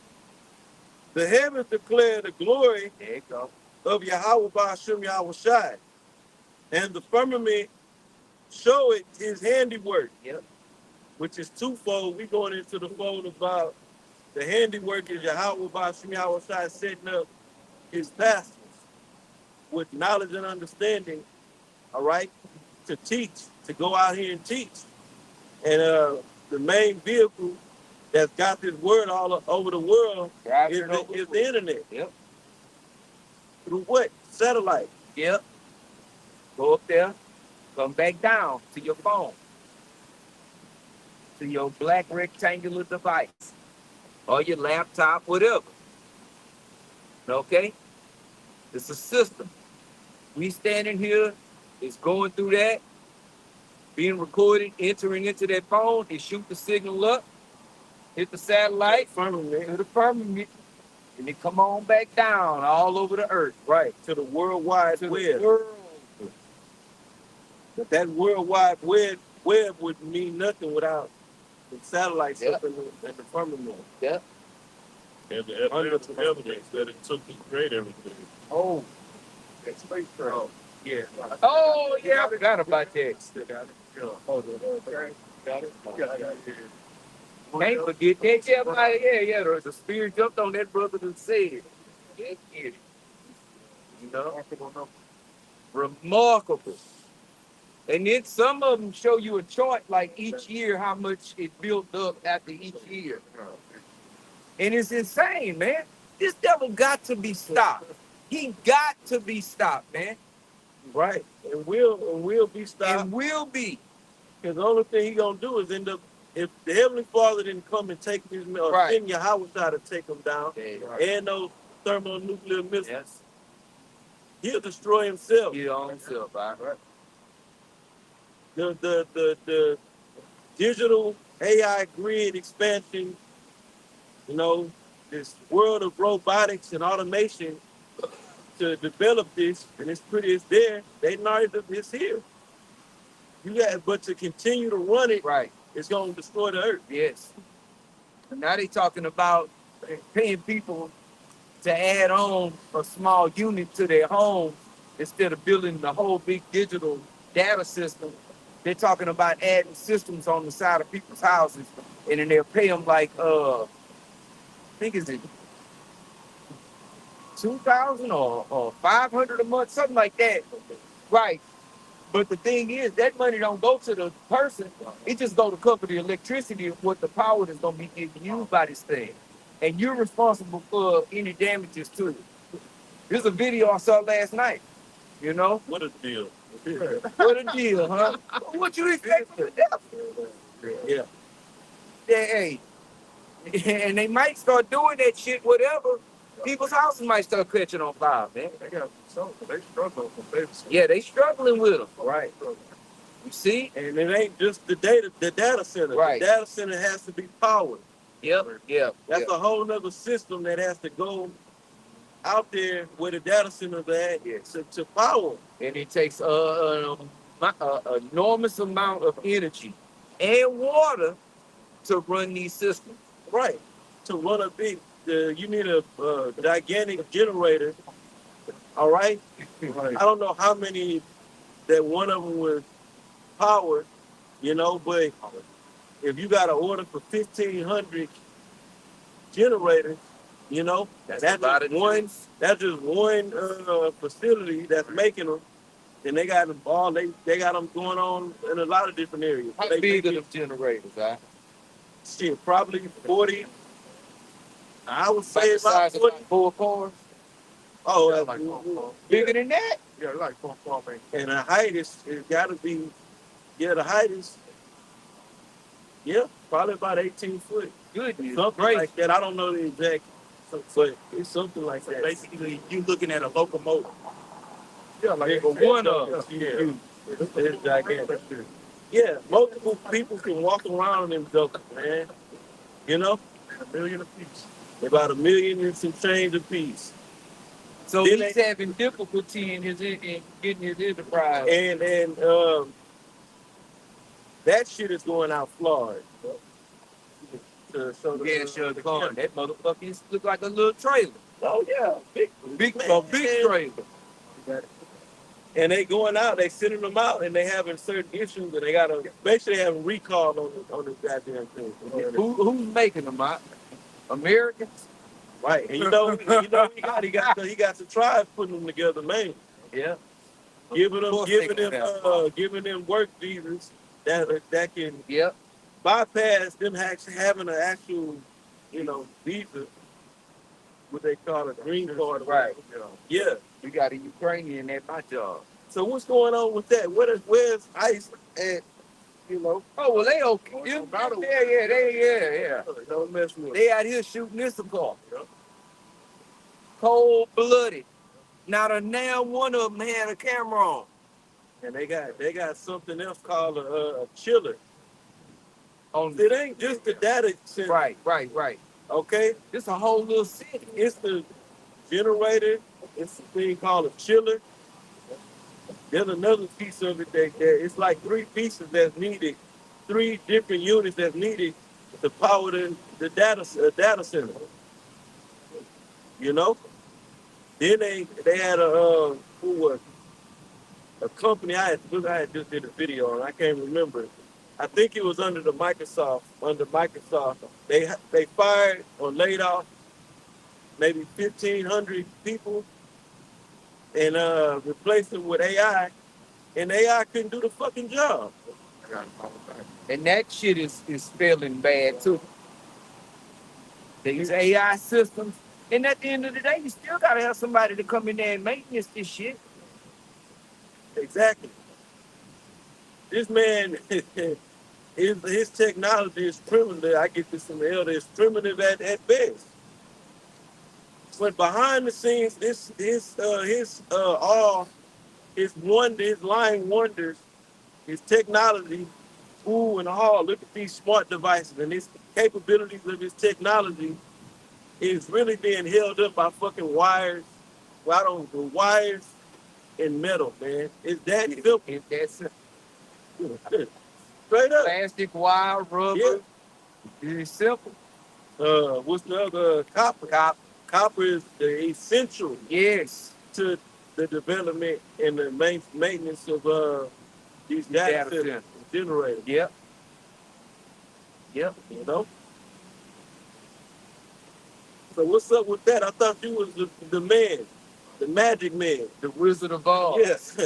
The heavens declare the glory There you go. of Yahweh Ba'ashem Yahweh Shai, and the firmament show it his handiwork. Yep. Which is twofold. We going into the fold about the handiwork is Yahweh Ba'ashem Yahweh Shai setting up his pastors with knowledge and understanding, all right, to teach, to go out here and teach. And the main vehicle that's got this word all over the world is the internet. Yep. Through what? Satellite. Yep. Go up there, come back down to your phone, to your black rectangular device, or your laptop, whatever. Okay? It's a system. We standing here, it's going through that, being recorded, entering into that phone, it shoot the signal up, hit the satellite, to the firmament, and it come on back down all over the earth. Right, to the World Wide To Web. the world. But that World Wide Web would mean nothing without the satellites up in the firmament. Yep. And the evidence that it took to create everything. Oh, that's space travel. Yeah. Oh, yeah, I forgot about that. Got it. Can't forget that. Yeah. The spirit jumped on that brother and said, get it. You know? Remarkable. And then some of them show you a chart like each year, how much it built up after each year. And it's insane, man. This devil got to be stopped. He got to be stopped, man. Right. And will be stopped. And will be. Because the only thing he gonna do is end up, if the Heavenly Father didn't come and take his or send Yahweh to take him down, and those thermonuclear missiles, he'll destroy himself. He'll own himself, right? The digital AI grid expansion, you know, this world of robotics and automation to develop this, and it's there. They know that it's here. But to continue to run it, it's gonna destroy the earth. Yes. Now they talking about paying people to add on a small unit to their home instead of building the whole big digital data system. They're talking about adding systems on the side of people's houses, and then they'll pay them like I think it's $2,000 or $500 a month, something like that. Right. But the thing is, that money don't go to the person. It just go to cover the electricity of what the power that's gonna be used by this thing. And you're responsible for any damages to it. There's a video I saw last night. You know? What a deal. What a deal, huh? What you expect for the devil? Yeah. Hey. And they might start doing that shit, whatever. People's houses might start catching on fire, man. They struggle for babies. Yeah, they struggling with them. Right. You see? And it ain't just the data center. Right. The data center has to be powered. Yep. That's a whole nother system that has to go out there where the data centers are at to power. And it takes an enormous amount of energy and water to run these systems. Right. To run a big, you need a gigantic generator. All right. I don't know how many that one of them was powered, you know, but if you got an order for 1,500 generators, you know, that's just one facility that's making them, and they got them all. They got them going on in a lot of different areas. How big are the generators, huh? Shit, probably 40 I would Like say the size about of 40. like 4 cars. Oh, Yeah, like, like 4 cars. Bigger than that? Yeah, like 4 cars, man. and the height is it gotta be, yeah, the height is, yeah, probably about 18 foot. Goodness Something gracious. like that. I don't know the exact, but it's something like that. Basically, you looking at a locomotive. Yeah, like Bigger one of them. Yeah. It's gigantic. Yeah, multiple people can walk around in them, man. You know, $1 million a piece. about $1 million and some change a piece. So Then he's having difficulty in getting his enterprise. And that shit is going out Florida. So Yeah, sure, the car. That motherfucker look like a little trailer. Oh yeah, big A big trailer. And they going out, they sending them out, and they having certain issues, and they gotta basically have a recall on the goddamn thing. Who's making them, Mike? Americans? Right, and you know he got the tribes putting them together, man. Yeah. Giving course they can have. giving them work visas that can Yep. bypass them actually having an actual, visa, what they call a green card. Right. Yeah. We got a Ukrainian at my job. So what's going on with that? Where's ICE at? Oh, well, they okay. Yeah. Don't mess with They out here shooting this apart. Cold-blooded. Not a now one of them had a camera on. And they got something else called a chiller. On It ain't just the data center. Right. Okay? This a whole little city. It's the generator. It's a thing called a chiller. There's another piece of it that it's like 3 pieces that's needed, 3 different units that's needed to power the data center. You know? Then they had a company I had just did a video on. I can't remember. I think it was under Microsoft. They fired or laid off maybe 1,500 people and replaced them with AI, and AI couldn't do the fucking job. And that shit is failing bad too. These AI systems. And at the end of the day, you still gotta have somebody to come in there and maintenance this shit. Exactly. This man, his technology is primitive. I get this from the elder. It's primitive at best. But behind the scenes, his lying wonders, his technology, ooh and all. Look at these smart devices and his capabilities of his technology is really being held up by fucking wires. Wires and metal, man. It's that simple. It's that simple. Straight up. Plastic, wire, rubber. Yeah. It's simple. What's the other? Copper. Copper is the essential Yes. to the development and the maintenance of these data centers, generators. Yep. You know. So what's up with that? I thought you was the man, the magic man, The Wizard of Oz. Yes.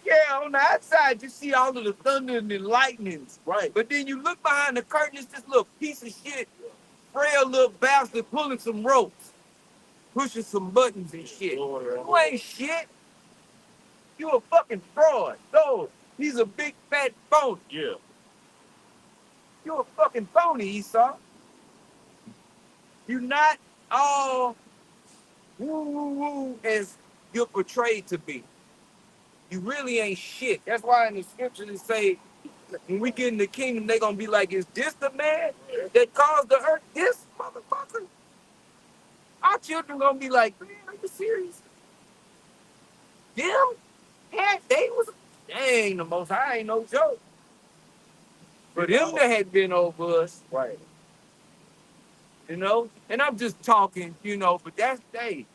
Yeah, on the outside you see all of the thunder and the lightnings. Right. But then you look behind the curtain, it's this little piece of shit, frail little bastard pulling some ropes, pushing some buttons and shit. You ain't shit. You a fucking fraud. No, he's a big fat phony. Yeah. You a fucking phony, Esau. You're not all woo as you're portrayed to be. You really ain't shit. That's why in the scriptures it say, when we get in the kingdom, they're gonna be like, is this the man that caused the earth? This motherfucker? Our children gonna be like, man, are you serious? Them? They ain't the most high, ain't no joke. For them that had been over us, Right. and I'm just talking, but that's they.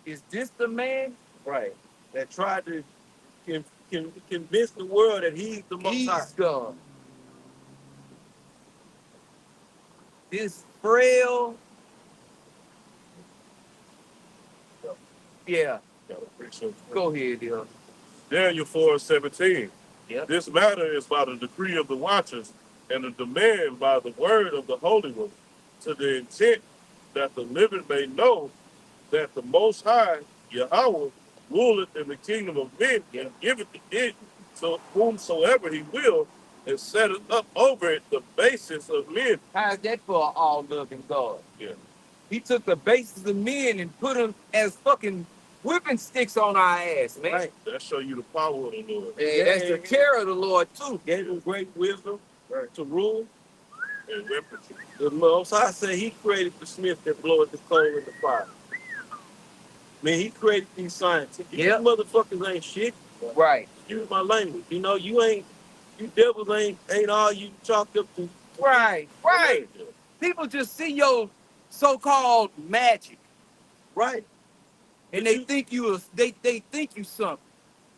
Is this the man? Right. That tried to convince the world that he's the most high. He's God. This frail. Yeah. Go ahead, dear. Daniel 4:17. Yep. This matter is by the decree of the watchers and a demand by the word of the Holy One, to the intent that the living may know that the Most High, Yahweh, ruleth in the kingdom of men and giveth it to whomsoever he will, and setteth up over it the basis of men. How's that for an all-loving God? Yeah. He took the bases of men and put them as fucking whipping sticks on our ass, man. Right. That show you the power of the Lord. And that's the care of the Lord, too. Gave him great wisdom Right. to rule. And weapons. The Most High said he created the smith that bloweth the coal in the fire. Man, he created these scientists. These Yep. motherfuckers ain't shit. Right. Excuse my language. You know, you devils ain't all you chalked up to. Right. Right. People just see your so-called magic, Right. and But they you- think they think you something.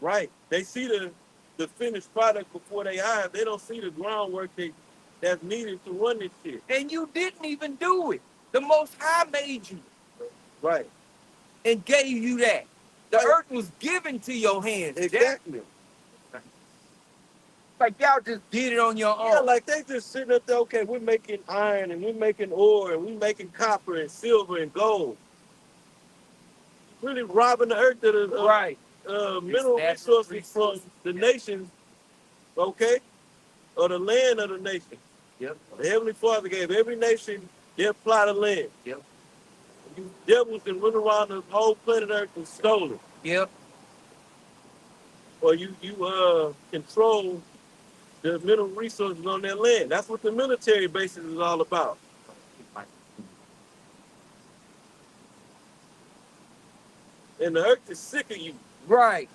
Right. They see the finished product before they eyes. They don't see the groundwork that's needed to run this shit. And you didn't even do it. The Most High made you Right. and gave you that. The Right. earth was given to your hands. Exactly. Like y'all just did it on your own. Yeah, like they just sitting up there, okay, we're making iron and we're making ore and we're making copper and silver and gold. Really robbing the earth of the right. mineral Natural resources from the nations, okay, or the land of the nation. Yep. The Heavenly Father gave every nation their plot of land. Yep. You devils can run around the whole planet Earth and stole it. Yep. Or you control the mineral resources on their land. That's what the military bases is all about. And the earth is sick of you. Right.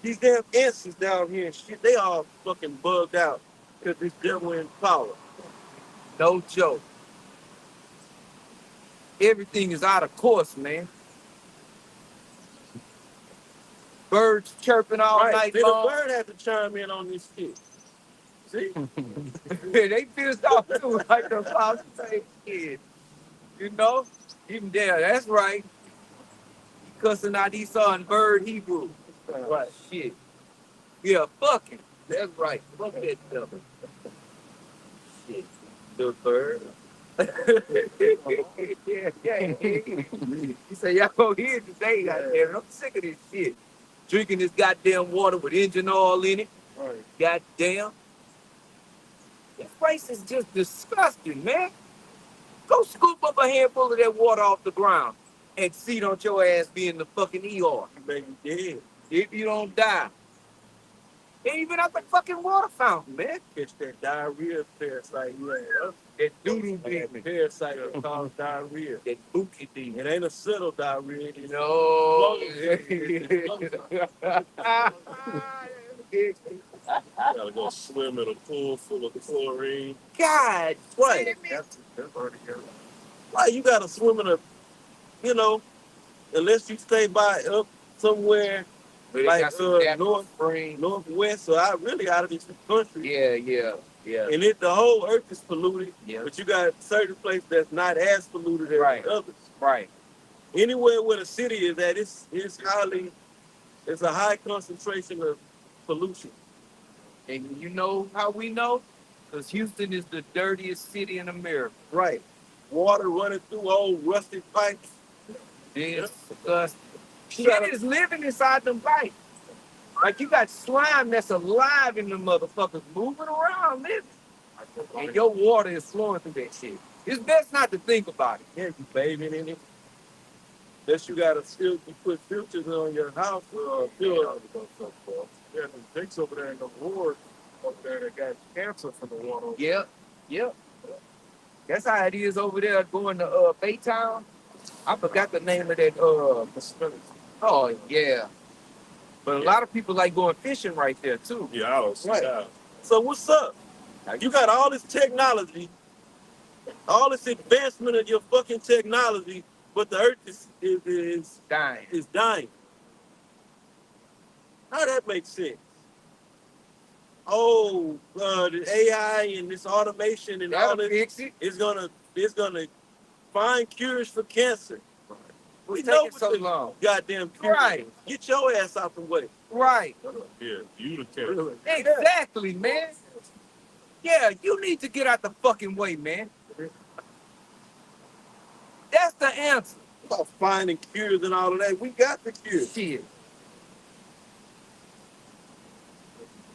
These damn ants is down here and shit, they all fucking bugged out because this devil in power. No joke. Everything is out of course, man. Birds chirping all night Then long. the bird had to chime in on this shit. See? They pissed off too, like the Fox say kid. You know? Even there, that's right. He cussing out Esau and bird Hebrew. Right. Shit. Yeah, fuck him. That's right. Fuck that devil. Shit. The bird. yeah. He said, y'all go here today, goddamn. I'm sick of this shit. Drinking this goddamn water with engine oil in it. Right. Goddamn. This place is just disgusting, man. Go scoop up a handful of that water off the ground and see don't your ass be in the fucking ER. You may be dead. If you don't die. Ain't even up the fucking water fountain, man. Catch that diarrhea parasite you had. That doodoo That demon. parasite that causes diarrhea. That bookie demon. It ain't a subtle diarrhea. It's No. Gotta go swim in a pool full of chlorine. God, Right. damn it. That's already here. Why you gotta swim in unless you stay by up somewhere But it like got some natural north, spring. northwest, so I really out of this country. Yeah. And the whole earth is polluted, Yeah. but you got certain places that's not as polluted as Right. others. Right. Anywhere where the city is at, it's a high concentration of pollution. And you know how we know? Because Houston is the dirtiest city in America. Right. Water running through old rusted pipes. It's disgusting. Shit is living inside them pipes. Like you got slime that's alive in the motherfuckers moving around, living. And your water is flowing through that shit. It's best not to think about it. Yeah, you bathing in it. Unless you got you put filters on your house. Yeah, the dicks over there in the ward up there that got cancer from the water. Yep. That's how it is over there going to Baytown. I forgot the name of that Facility. oh yeah. But a lot of people like going fishing right there too. Yeah, I was Right. yeah. So what's up? You got all this technology, all this advancement of your fucking technology, but the earth is Dying. dying. How that makes sense? Oh, the AI and this automation and all That'll this fix it. is gonna find cures for cancer. We It's know taking what so the long. goddamn cure Right. is. Get your ass out the way. Right. Yeah, you the cancer. Exactly, man. Yeah, you need to get out the fucking way, man. That's the answer. About finding cures and all of that. We got the cures. Shit.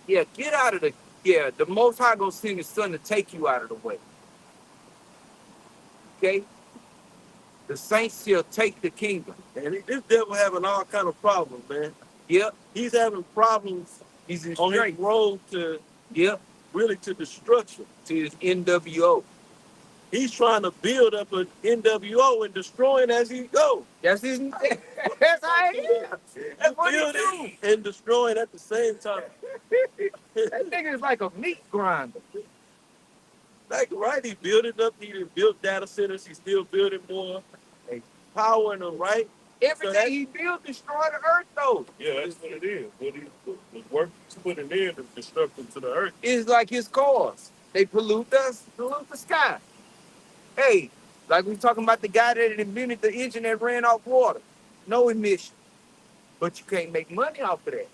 Yeah, get out of the. Yeah, the Most High gonna send His Son to take you out of the way. Okay? The saints shall take the kingdom. And this devil having all kind of problems, man. Yep. He's having problems He's in on his straight. road to Yep. really to destruction. To his NWO. He's trying to build up an NWO and destroying as he goes. That's his. That's how he is. That's what he do. Building and destroying at the same time. That nigga is like a meat grinder. Like, right, he built it up. He done built data centers. He's still building more. Powering them, right? Everything he built destroyed the earth, though. Yeah, that's what it is. What the work he's putting in is destruction to the earth. It's like his cars. They pollute us, pollute the sky. Hey, like we talking about the guy that invented the engine that ran off water. No emission. But you can't make money off of that.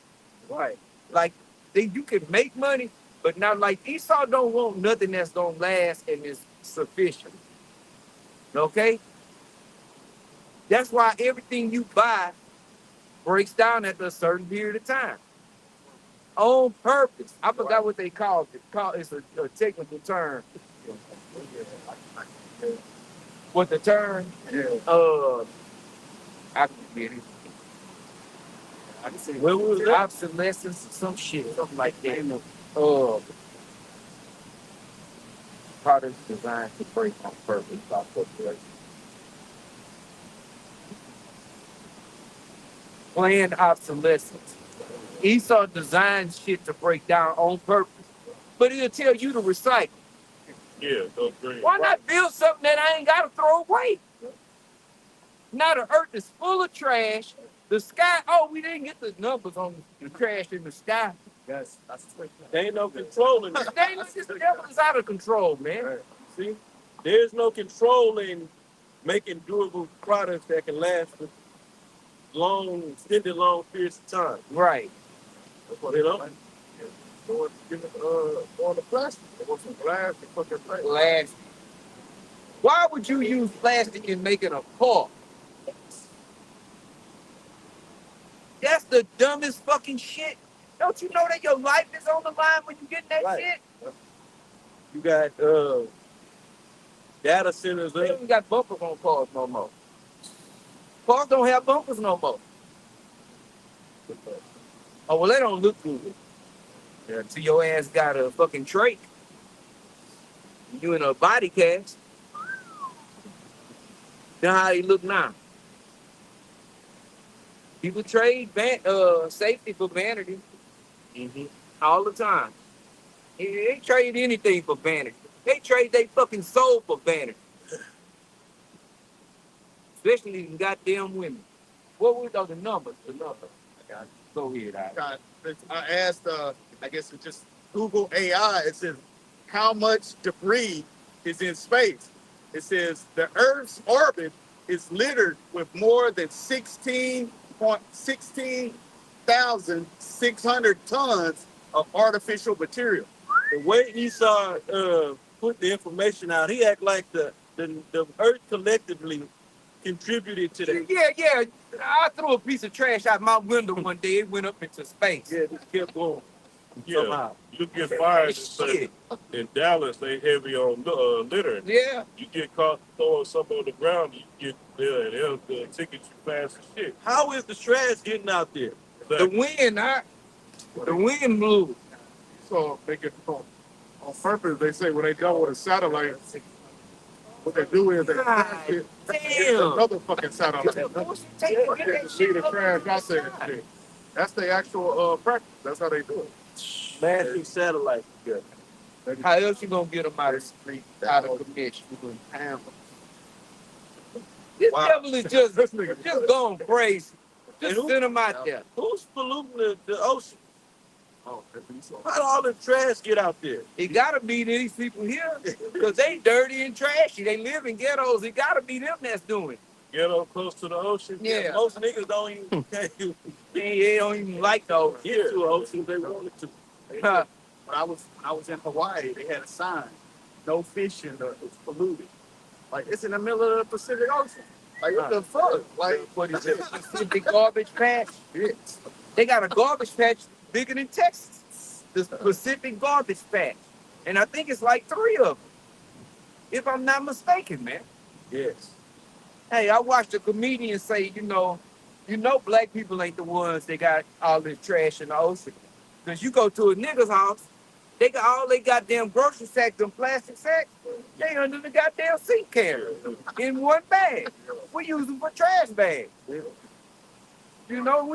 Right. Like, you can make money, but not like Esau don't want nothing that's gonna last and is sufficient. Okay? That's why everything you buy breaks down after a certain period of time. On purpose. I forgot what they called it. It's a technical term. What the term? Yeah. I can get it. I can say What was that? obsolescence or some shit, something like that. Products designed to break on purpose by corporations. Planned obsolescence. Esau designed shit to break down on purpose, but it'll tell you to recycle. Yeah, those green. Why not build something that I ain't got to throw away? Now the earth is full of trash. The sky, we didn't get the numbers on the trash in the sky. That's There ain't no controlling it. This devil is out of control, man. See? There's no control in making durable products that can last for extended long periods of time. Right. That's what they don't. on the plastic. They want some glass to put their plate. Plastic. Why would you use plastic in making a car? That's the dumbest fucking shit. Don't you know that your life is on the line when you get that Right. shit? You got data centers They up. don't got bumpers on cars no more. Cars don't have bumpers no more. Oh, well, they don't look good. Yeah, till your ass got a fucking trach. You in a body cast. Then how you look now? People trade safety for vanity all the time. They trade anything for vanity. They trade their fucking soul for vanity. Especially these goddamn women. What were the numbers? The numbers. Go ahead. I asked, I guess it's just Google AI. It says, how much debris is in space? It says the Earth's orbit is littered with more than 16,600 tons of artificial material. The way Esau put the information out, he act like the earth collectively contributed to that. Yeah. I threw a piece of trash out my window one day. It went up into space. Yeah, just kept going. Yeah, Somehow. you get fired Shit. in Dallas. They heavy on littering. Yeah. You get caught throwing something on the ground, you get they'll ticket you fast as shit. How is the trash getting out there? The wind blew. So they get on purpose. They say when they go with a satellite, what they do is they crash it, Damn. another fucking satellite. Take See the trash out there and shit. That's the actual practice. That's how they do it. Massive satellite. Yeah. How else you gonna get them out of the street, out of commission? This devil is just going crazy. Just send them out there. Who's polluting the ocean? Oh, that'd be so. How did all the trash get out there? It gotta be these people here, because they dirty and trashy. They live in ghettos. It gotta be them that's doing it. Ghetto close to the ocean. Yeah. Most niggas don't even They don't even like those. get to the ocean if they wanted to. Huh. when I was in Hawaii, they had a sign, no fishing, it's polluted. Like it's in the middle of the Pacific Ocean. Like what the fuck? Like What is it? Pacific garbage patch? it's They got a garbage patch bigger than Texas. The Pacific garbage patch. And I think it's like 3 of them, if I'm not mistaken, man. Yes. Hey, I watched a comedian say, black people ain't the ones that got all this trash in the ocean. Because you go to a nigga's house, they got all they goddamn grocery sacks, them plastic sacks, they under the goddamn seat carrier in one bag. We use them for trash bags. We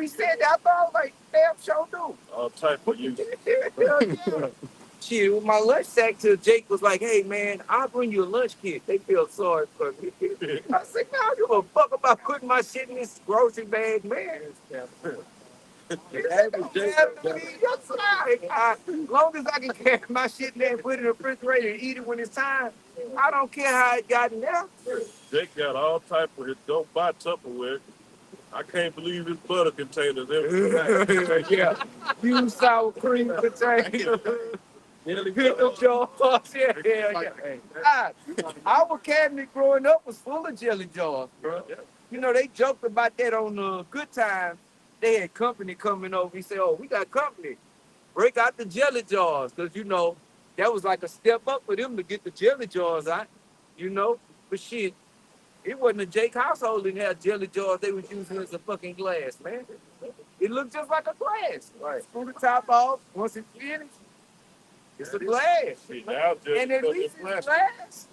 said that, I thought, like, damn, sure do. All type of use. Hell yeah. Shit, with my lunch sack till Jake was like, hey man, I'll bring you a lunch kit. They feel sorry for me. I said, no, I don't give a fuck about putting my shit in this grocery bag, man. As long as I can carry my shit in there and put it in the refrigerator and eat it when it's time, I don't care how it got in there. Jake got all type of his don't buy Tupperware. I can't believe his butter containers. Yeah. Used sour cream container. Pickle jars. Yeah. Our cabinet growing up was full of jelly jars, bro. They joked about that on Good Times. They had company coming over. He said, oh, we got company. Break out the jelly jars. Because, that was like a step up for them to get the jelly jars out. But shit, it wasn't a Jake household that had jelly jars. They was using as a fucking glass, man. It looked just like a glass. right. Screw the top off. Once it's finished, it's a glass. See, now just And at come in least it's plastic. glass.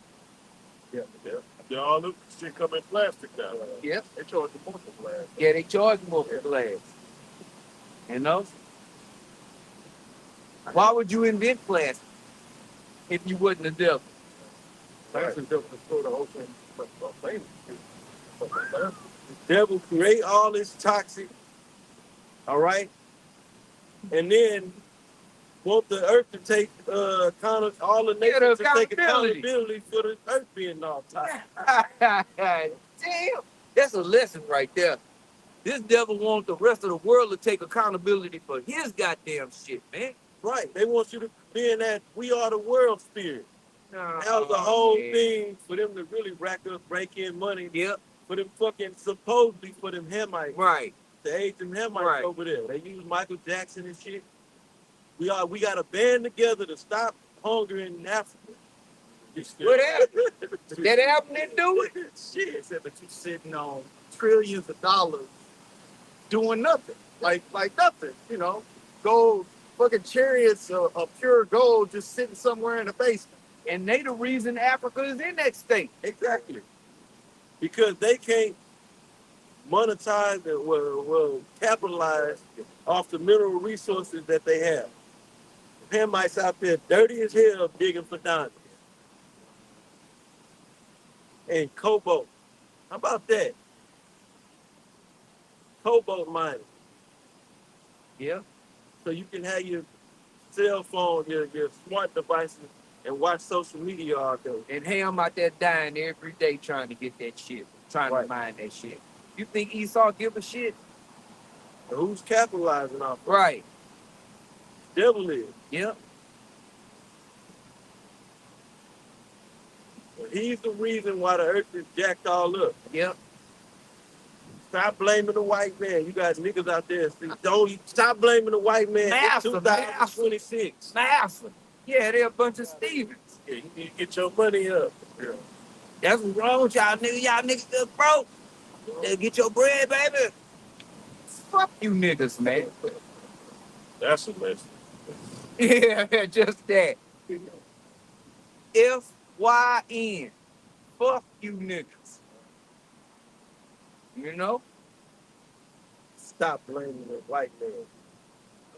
Yeah, all this shit come in plastic now. Yep. They charge you more for glass. Yeah, they charge more for glass. Why would you invent plastic if you wasn't the devil? Glass is different for the ocean, but famous. The devil create all this toxic, all right, and then want the earth to take all the nations to take accountability for the earth being all toxic. Damn, that's a lesson right there. This devil wants the rest of the world to take accountability for his goddamn shit, man. Right? They want you to be in that we are the world spirit. That was the whole thing for them to really break in money. Yep. For them supposedly for them Hamites. Right. To aid them Hamites over there. They use Michael Jackson and shit. We got to band together to stop hunger in Africa. What happened? That album didn't do it? Shit, said, but you sitting on trillions of dollars doing nothing. Like nothing, Gold, fucking chariots of pure gold just sitting somewhere in the basement. And they the reason Africa is in that state. Exactly. Because they can't monetize and well capitalize off the mineral resources that they have. Hamites out there dirty as hell digging for diamonds. And cobalt. How about that? Cobalt mining. Yeah. So you can have your cell phone, your smart devices, and watch social media all day. And Ham out there dying every day trying to get that shit, trying to mine that shit. You think Esau give a shit? And who's capitalizing off it? Right. Devil is. Yep. He's the reason why the earth is jacked all up. Yep. Stop blaming the white man. You guys niggas out there, don't stop blaming the white man. Massa, 2026. Massa. Yeah, they're a bunch of Stevens. Yeah, you need to get your money up. Yeah. That's what's wrong with y'all niggas. Y'all niggas still broke. They get your bread, baby. Fuck you niggas, man. That's a mess. Yeah, just that. FYN. Fuck you niggas. Stop blaming the white man.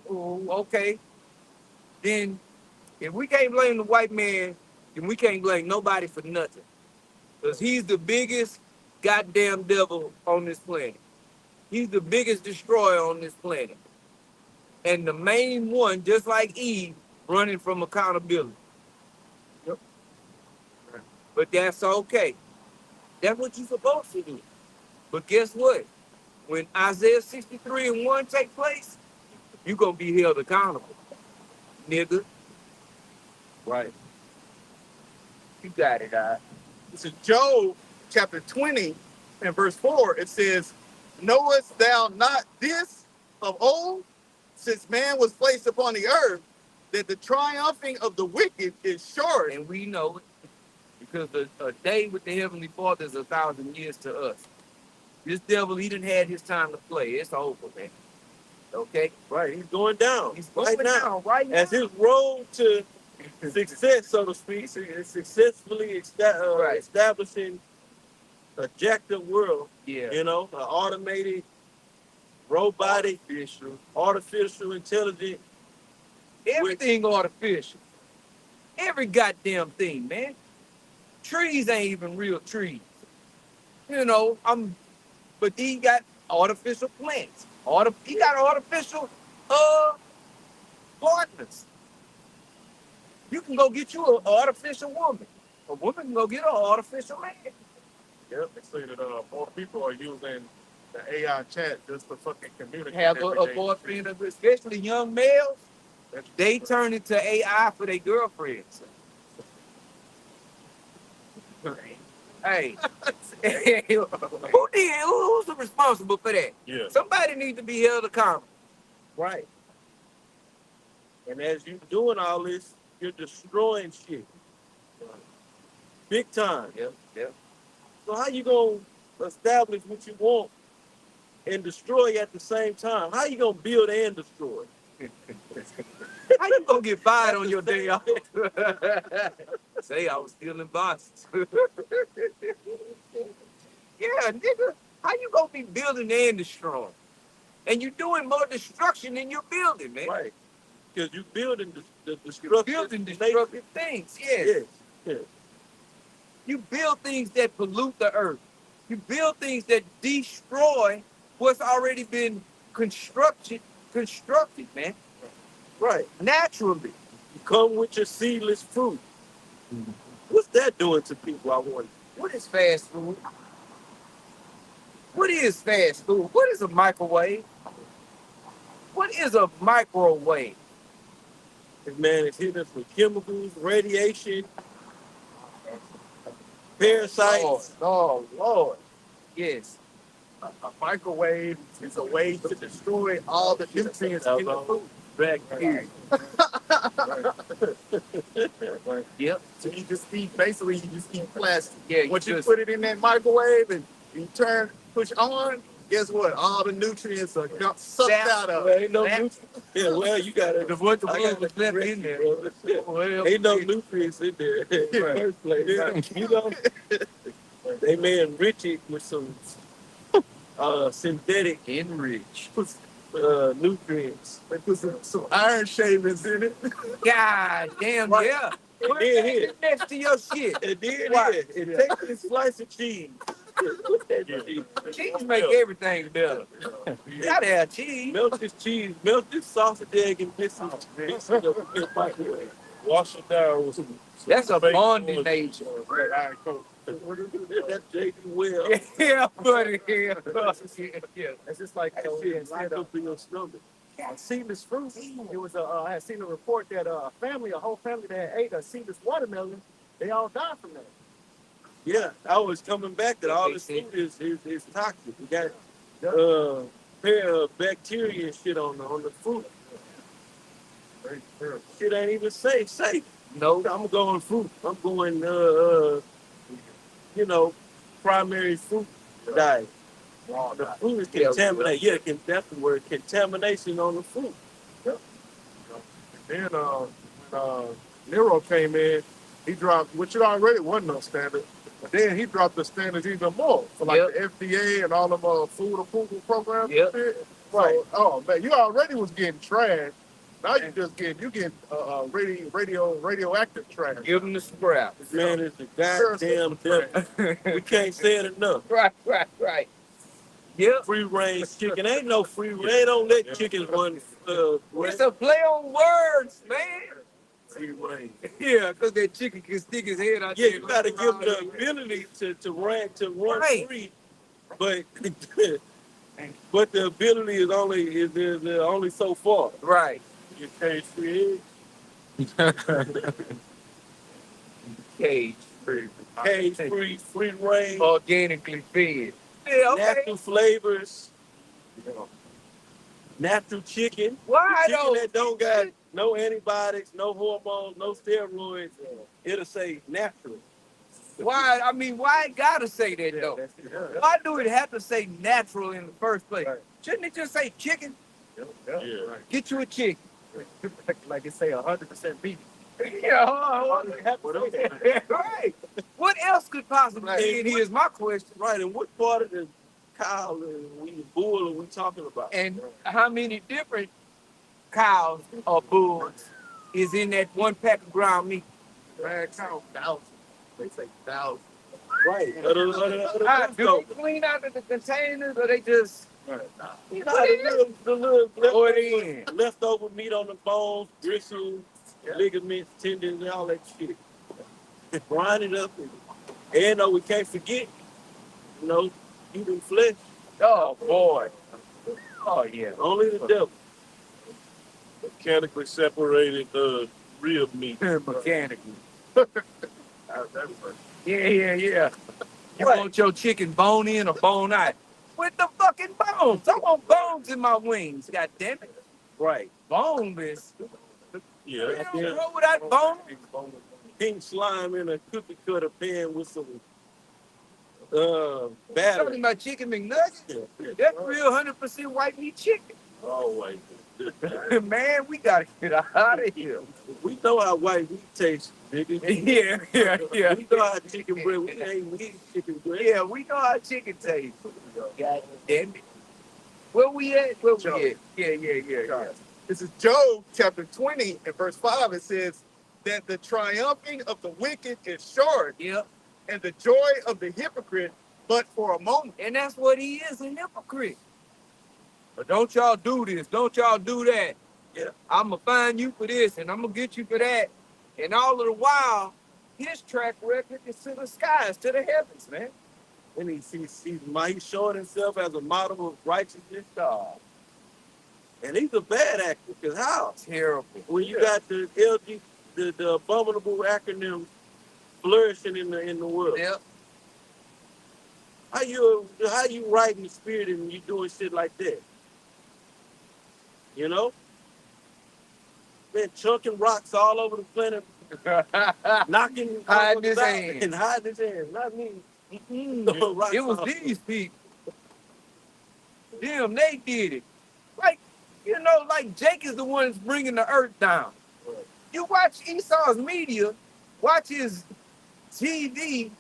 Oh, okay. Then, if we can't blame the white man, then we can't blame nobody for nothing. Because he's the biggest goddamn devil on this planet. He's the biggest destroyer on this planet. And the main one, just like Eve, running from accountability. Yep. But that's okay. That's what you're supposed to do. But guess what? When Isaiah 63:1 take place, you're going to be held accountable, nigga. Right. You got it, It's in Job chapter 20 and verse 4. It says, knowest thou not this of old, since man was placed upon the earth, that the triumphing of the wicked is short? and we know it because a day with the Heavenly Father is 1,000 years to us. This devil, he didn't had his time to play. It's over, man. Okay? Right, he's going down. He's going down right now. As his road to success, so to speak, successfully Right. establishing a jacked up world, Yeah. you know, an automated, robotic, artificial intelligence. Everything artificial. Every goddamn thing, man. Trees ain't even real trees. You know, but he got artificial plants. He got artificial partners. You can go get you an artificial woman. A woman can go get an artificial man. Yep, they say that more people are using the AI chat just to fucking communicate. Have a every day. boyfriend, especially young males. They turn into AI for their girlfriends. Hey, who's responsible for that? Yeah. Somebody needs to be held accountable. Right. And as you're doing all this, you're destroying shit. Big time. Yep. So how you gonna establish what you want and destroy at the same time? How you gonna build and destroy? How you gonna get fired on your day off? Say I was stealing boxes. Yeah, nigga. How you gonna be building and destroying? And you're doing more destruction than you're building, man. Right. Because you're building the You're destructive, building destructive things. Yes. Yes. You build things that pollute the earth. You build things that destroy what's already been constructed, man. Right. Naturally. You come with your seedless fruit. What's that doing to people, I wonder? What is fast food? What is fast food? What is a microwave? What is a microwave? This man is hitting us with chemicals, radiation, parasites. Lord. Yes. A microwave is a way to destroy all the nutrients in the food. Bacteria. Yep. So you just eat plastic. Yeah. Once you put it in that microwave and you push on, guess what? All the nutrients are sucked out of Well, it. ain't no nutrients. Yeah, well, you got to. What the world was left in there. Well, Ain't no nutrients in there in the first place. You know, they may enrich it with some synthetic enriched. nutrients. They put some iron shavings in it. God damn, Right. yeah. And Put then that here, next to your shit. and then Right. here, and take this slice of cheese. Put that cheese. Cheese make everything better. You gotta have cheese. Melt this cheese, melt this sausage, egg, and mix it up in the microwave. Wash it down with some That's a fake bonding oil, nature. red iron coat. That's J.D. Wells. Yeah, buddy. Yeah. It's just like That shit is right up in your stomach. seedless fruit. It was I had seen a report that a whole family that ate a seedless watermelon, they all died from that. Yeah, I was coming back that all this food is toxic. We got bacteria and shit on the fruit. Shit ain't even safe. No. I'm going fruit. I'm going primary fruit diet. The fruit is contaminated. Yeah, that's the word. Contamination on the fruit. Then when Nero came in, he dropped, which it already wasn't no standard, but then he dropped the standards even more for like the FDA and all them food approval programs. Yep. And shit. Right. So, oh man, you already was getting trash. Now you getting radioactive trash. Give them the scrap. This man is the goddamn devil. We can't say it enough. Right. Yep. Free range chicken. Ain't no free range. They don't let chickens run. It's a play on words, man. Free range. Yeah, because that chicken can stick his head out Yeah, there. you got to give them the ability to run free, but the ability is only so far. Right. You cage free eggs. Cage free. Cage-free, free range, Organically fed. Yeah, okay. natural flavors, natural chicken. Why Chicken though? that don't got no antibiotics, no hormones, no steroids. It'll say natural. Why? I mean, why it gotta say that though? Why do it have to say natural in the first place? Shouldn't it just say chicken? Yeah. Get you a chicken. Like it say 100% beef. Yeah, right. What else could possibly be in here is my question. Right, and what part of the cow and bull are we talking about? And how many different cows or bulls is in that one pack of ground meat? Man, count thousands. They say thousands. Right. Do they clean out the containers or they just You know, the little throw it in? leftover meat on the bones, bristles, ligaments, tendons, and all that shit. Grind it up. And no, we can't forget, eating flesh. Oh boy. Oh yeah. Only the devil. Mechanically separated rib meat. Mechanically. Yeah. You Right. want your chicken bone in or bone out? With the fucking bones. I want bones in my wings, god damn it. Right. Boneless. Yeah. You don't roll without bone. Pink slime in a cookie cutter pan with some Talking batter. about chicken McNuggets? That's real 100% white meat chicken. Always. Man, we gotta get out of here. We know how white meat tastes, nigga. Yeah. We know how chicken bread. We ain't eat chicken bread. Yeah, we know how chicken tastes. God damn it. Where we at? Yeah. This is Job chapter 20 and verse 5. It says that the triumphing of the wicked is short, Yep. and the joy of the hypocrite but for a moment. And that's what he is, a hypocrite. But don't y'all do this. Don't y'all do that. Yeah. I'm going to find you for this, and I'm going to get you for that. And all of the while, his track record is to the skies, to the heavens, man. And he's showing himself as a model of righteousness. And he's a bad actor, because how? Terrible. When you got the LG, the abominable acronym flourishing in the world. Yep. How you right in the spirit and you doing shit like that? You know? Man, chunking rocks all over the planet, knocking Hiding his out hand. and hiding his hand. Not me. Rocks It was all these people. Them, they did it. Like Jake is the one that's bringing the earth down. You watch Esau's media, watch his TV,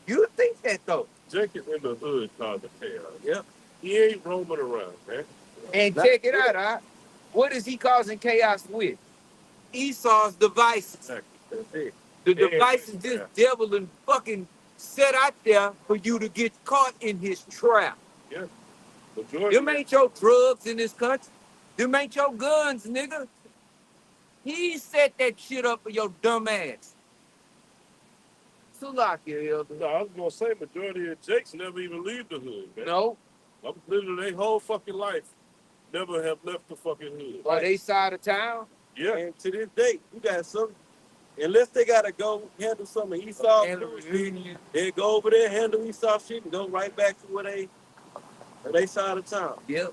you think that though. Jacob in the hood caused the chaos. Yep. He ain't roaming around, man. And check it out, huh? What is he causing chaos with? Esau's devices. Exactly. That's it. The Yeah, devices this devil and fucking set out there for you to get caught in his trap. Yeah. Majority. Them ain't your drugs in this country. Them ain't your guns, nigga. He set that shit up for your dumb ass. Salakia, elder. No, I was gonna say majority of Jakes never even leave the hood, man. No, I'm literally their whole fucking life never have left the fucking hood. or they side of town. Yeah. And to this day, you got some, unless they gotta go handle some of Esau, And the reunion. they go over there, handle Esau shit, and go right back to where they side of town. Yep.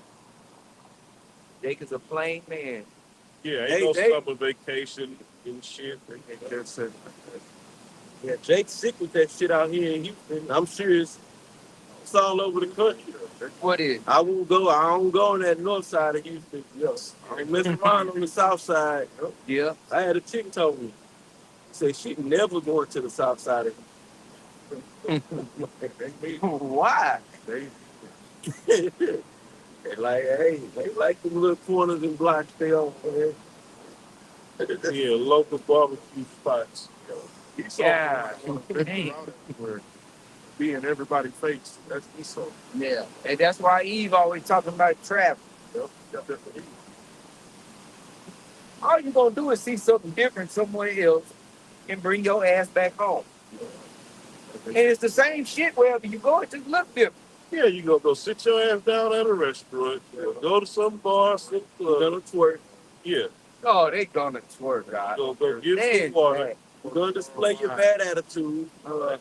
Jake is a plain man. Yeah, They- ain't they- no summer vacation and shit. That's it. Yeah, Jake's sick with that shit out here in Houston. I'm sure it's all over the country. What is? I don't go on that north side of Houston. Yes. I ain't messing around on the south side. Yeah. I had a chick told me, say she never going to the south side of Why? Houston. Like, hey, they like them little corners and blocks they on, man. Yeah, local barbecue spots. Yeah. Being everybody's face. That's Esau. Yeah. And that's why Eve always talking about travel. All you gonna do is see something different somewhere else and bring your ass back home. And it's the same shit wherever you go, it just look different. Yeah, you gonna go sit your ass down at a restaurant, go to some bar, some club. Gonna twerk. Yeah, Oh, they gonna twerk, God. go get They some water. ain't You're gonna display your bad attitude. You're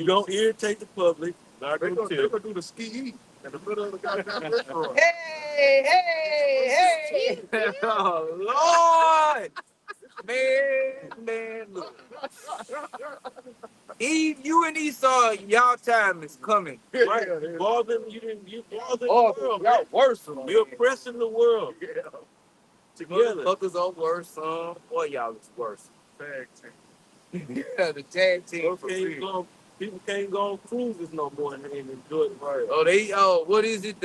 gonna irritate the public. Not They're gonna gonna tip. do the ski in the middle of the goddamn restaurant. Hey! Oh, Lord! Man, look. Eve, you and Esau, y'all time is coming. Right? You bothering the world. Y'all worse than You're oppressing the world. Together. Motherfuckers are worse, son. Boy, y'all is worse. Tag team. Yeah, the tag team for Okay, real. people can't go on cruises no more and enjoy it. Right. What is it?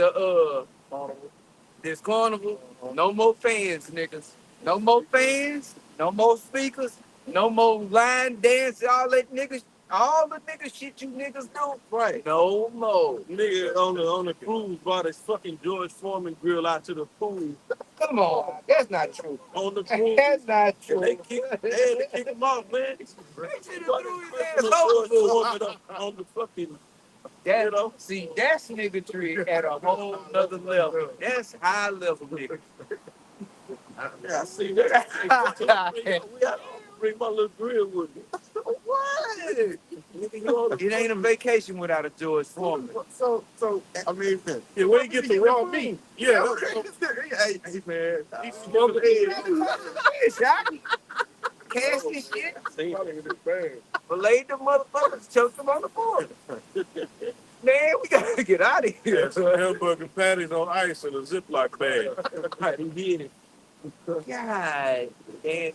This carnival. No more fans, niggas. No more fans. No more speakers. No more line dance. All the niggas shit you niggas do. Right. No more. Nigga on the cruise brought his fucking George Foreman grill out to the pool. Come on, that's not true. On the cruise. That's not true. They had to kick him off, man. They should have threw his ass over. On the fucking, That, see, that's niggatry at a whole nother level. That's high level nigga. yeah, see that. We had to bring my little grill with me. What? It ain't a vacation without a George Foreman. So, I mean, Yeah, where you get the raw meat? Yeah, hey, man. he's smoking head. Cash this shit. See, Belayed the motherfuckers, choked them on the board. Man, we gotta get out of here. Yeah, some hamburger patties on ice in a Ziploc bag. right, he did it. God damn.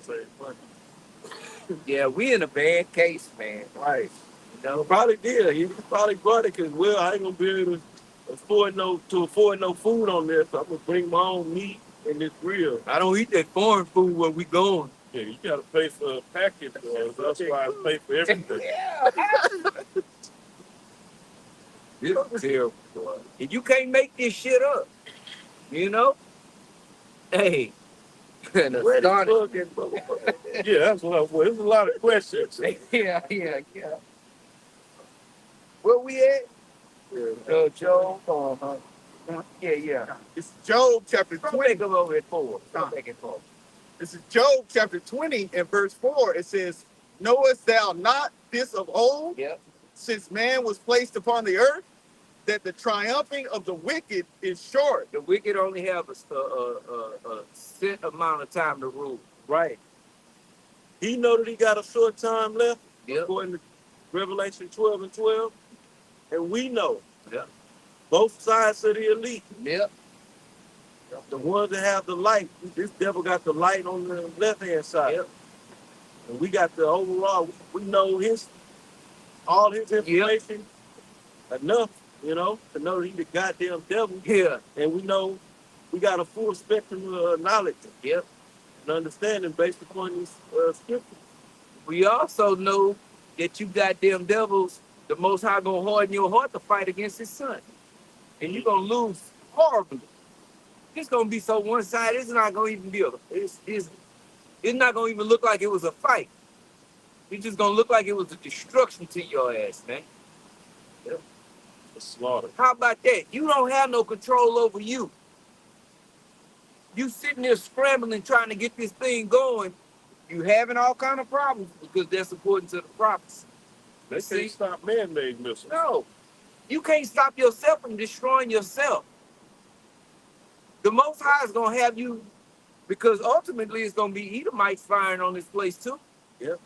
Yeah, we in a bad case, man. Right. You know? Probably did. He probably brought it because, well, I ain't gonna be able to afford no food on there, so I'm gonna bring my own meat in this grill. I don't eat that foreign food where we going. Yeah, you gotta pay for a package. That's why I pay for everything. Yeah. This is terrible. And you can't make this shit up. You know? Hey. Ready fucking motherfucker. Yeah, that's what I was. There's a lot of questions. Yeah. Where we at? Job. Yeah. It's Job chapter Come 20. back over at 4. Come back at 4. This is Job chapter 20 and verse 4. It says, knowest thou not this of old, Yep. since man was placed upon the earth, that the triumphing of the wicked is short? The wicked only have a set amount of time to rule. Right. He know that he got a short time left, Yep. according to Revelation 12 and 12. And we know. Yep. Both sides of the elite. Yep. The ones that have the light. This devil got the light on the left-hand side. Yep. And we got the overall, we know all his information enough, to know that he the goddamn devil. Yeah. And we know we got a full spectrum of knowledge. Yep. And understanding based upon these scriptures. We also know that you goddamn devils, the Most High gonna harden your heart to fight against his son. And you're gonna lose horribly. It's gonna be so one-sided, it's not gonna even be it's not gonna even look like it was a fight. It's just gonna look like it was a destruction to your ass, man. The slaughter. How about that? You don't have no control over you. You sitting there scrambling, trying to get this thing going. You having all kind of problems because that's according to the prophets. They can't stop man-made missiles. No, you can't stop yourself from destroying yourself. The Most High is gonna have you, because ultimately it's gonna be Edomites firing on this place too. Yep.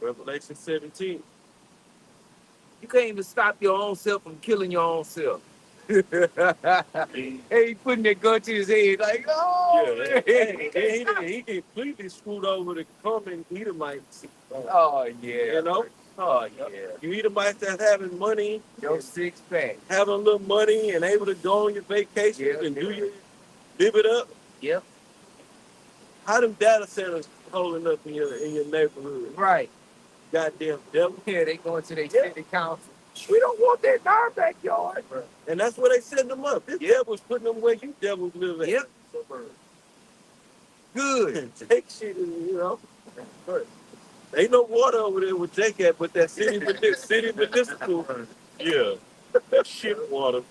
Revelation 17. You can't even stop your own self from killing your own self. Hey, he putting that gun to his head like, oh, Yeah, man. he completely screwed over the coming Edomites. Oh yeah. Oh yeah. You Edomites that's having money, Your six pack. having a little money and able to go on your vacations and live it up. Yep. How them data centers holding up in your neighborhood? Right. Goddamn devil. Yeah, they going to their city council. We don't want that in our backyard. And that's where they send them up. This devil's putting them where you devils live at. Yep. Good. Take shit, Ain't no water over there with Jake at, but that city municipal. Yeah, that shit water.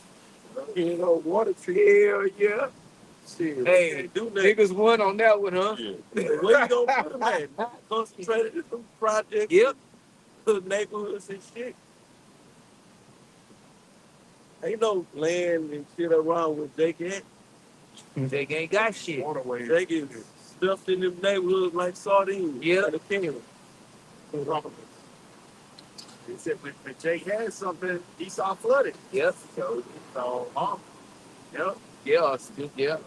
Water tree. Hell yeah. Shit, Hey, can't do that. niggas won on that one, huh? Yeah. Where you gonna put them at? Concentrated in some projects, Yep. the neighborhoods and shit. Ain't no land and shit around with Jake at. They ain't got shit. Waterways. Jake is stuffed in them neighborhoods like sardines. Yeah. In a can. He said, when Jake had something, he saw flooded. Yep. So, yep. Yeah. Yeah.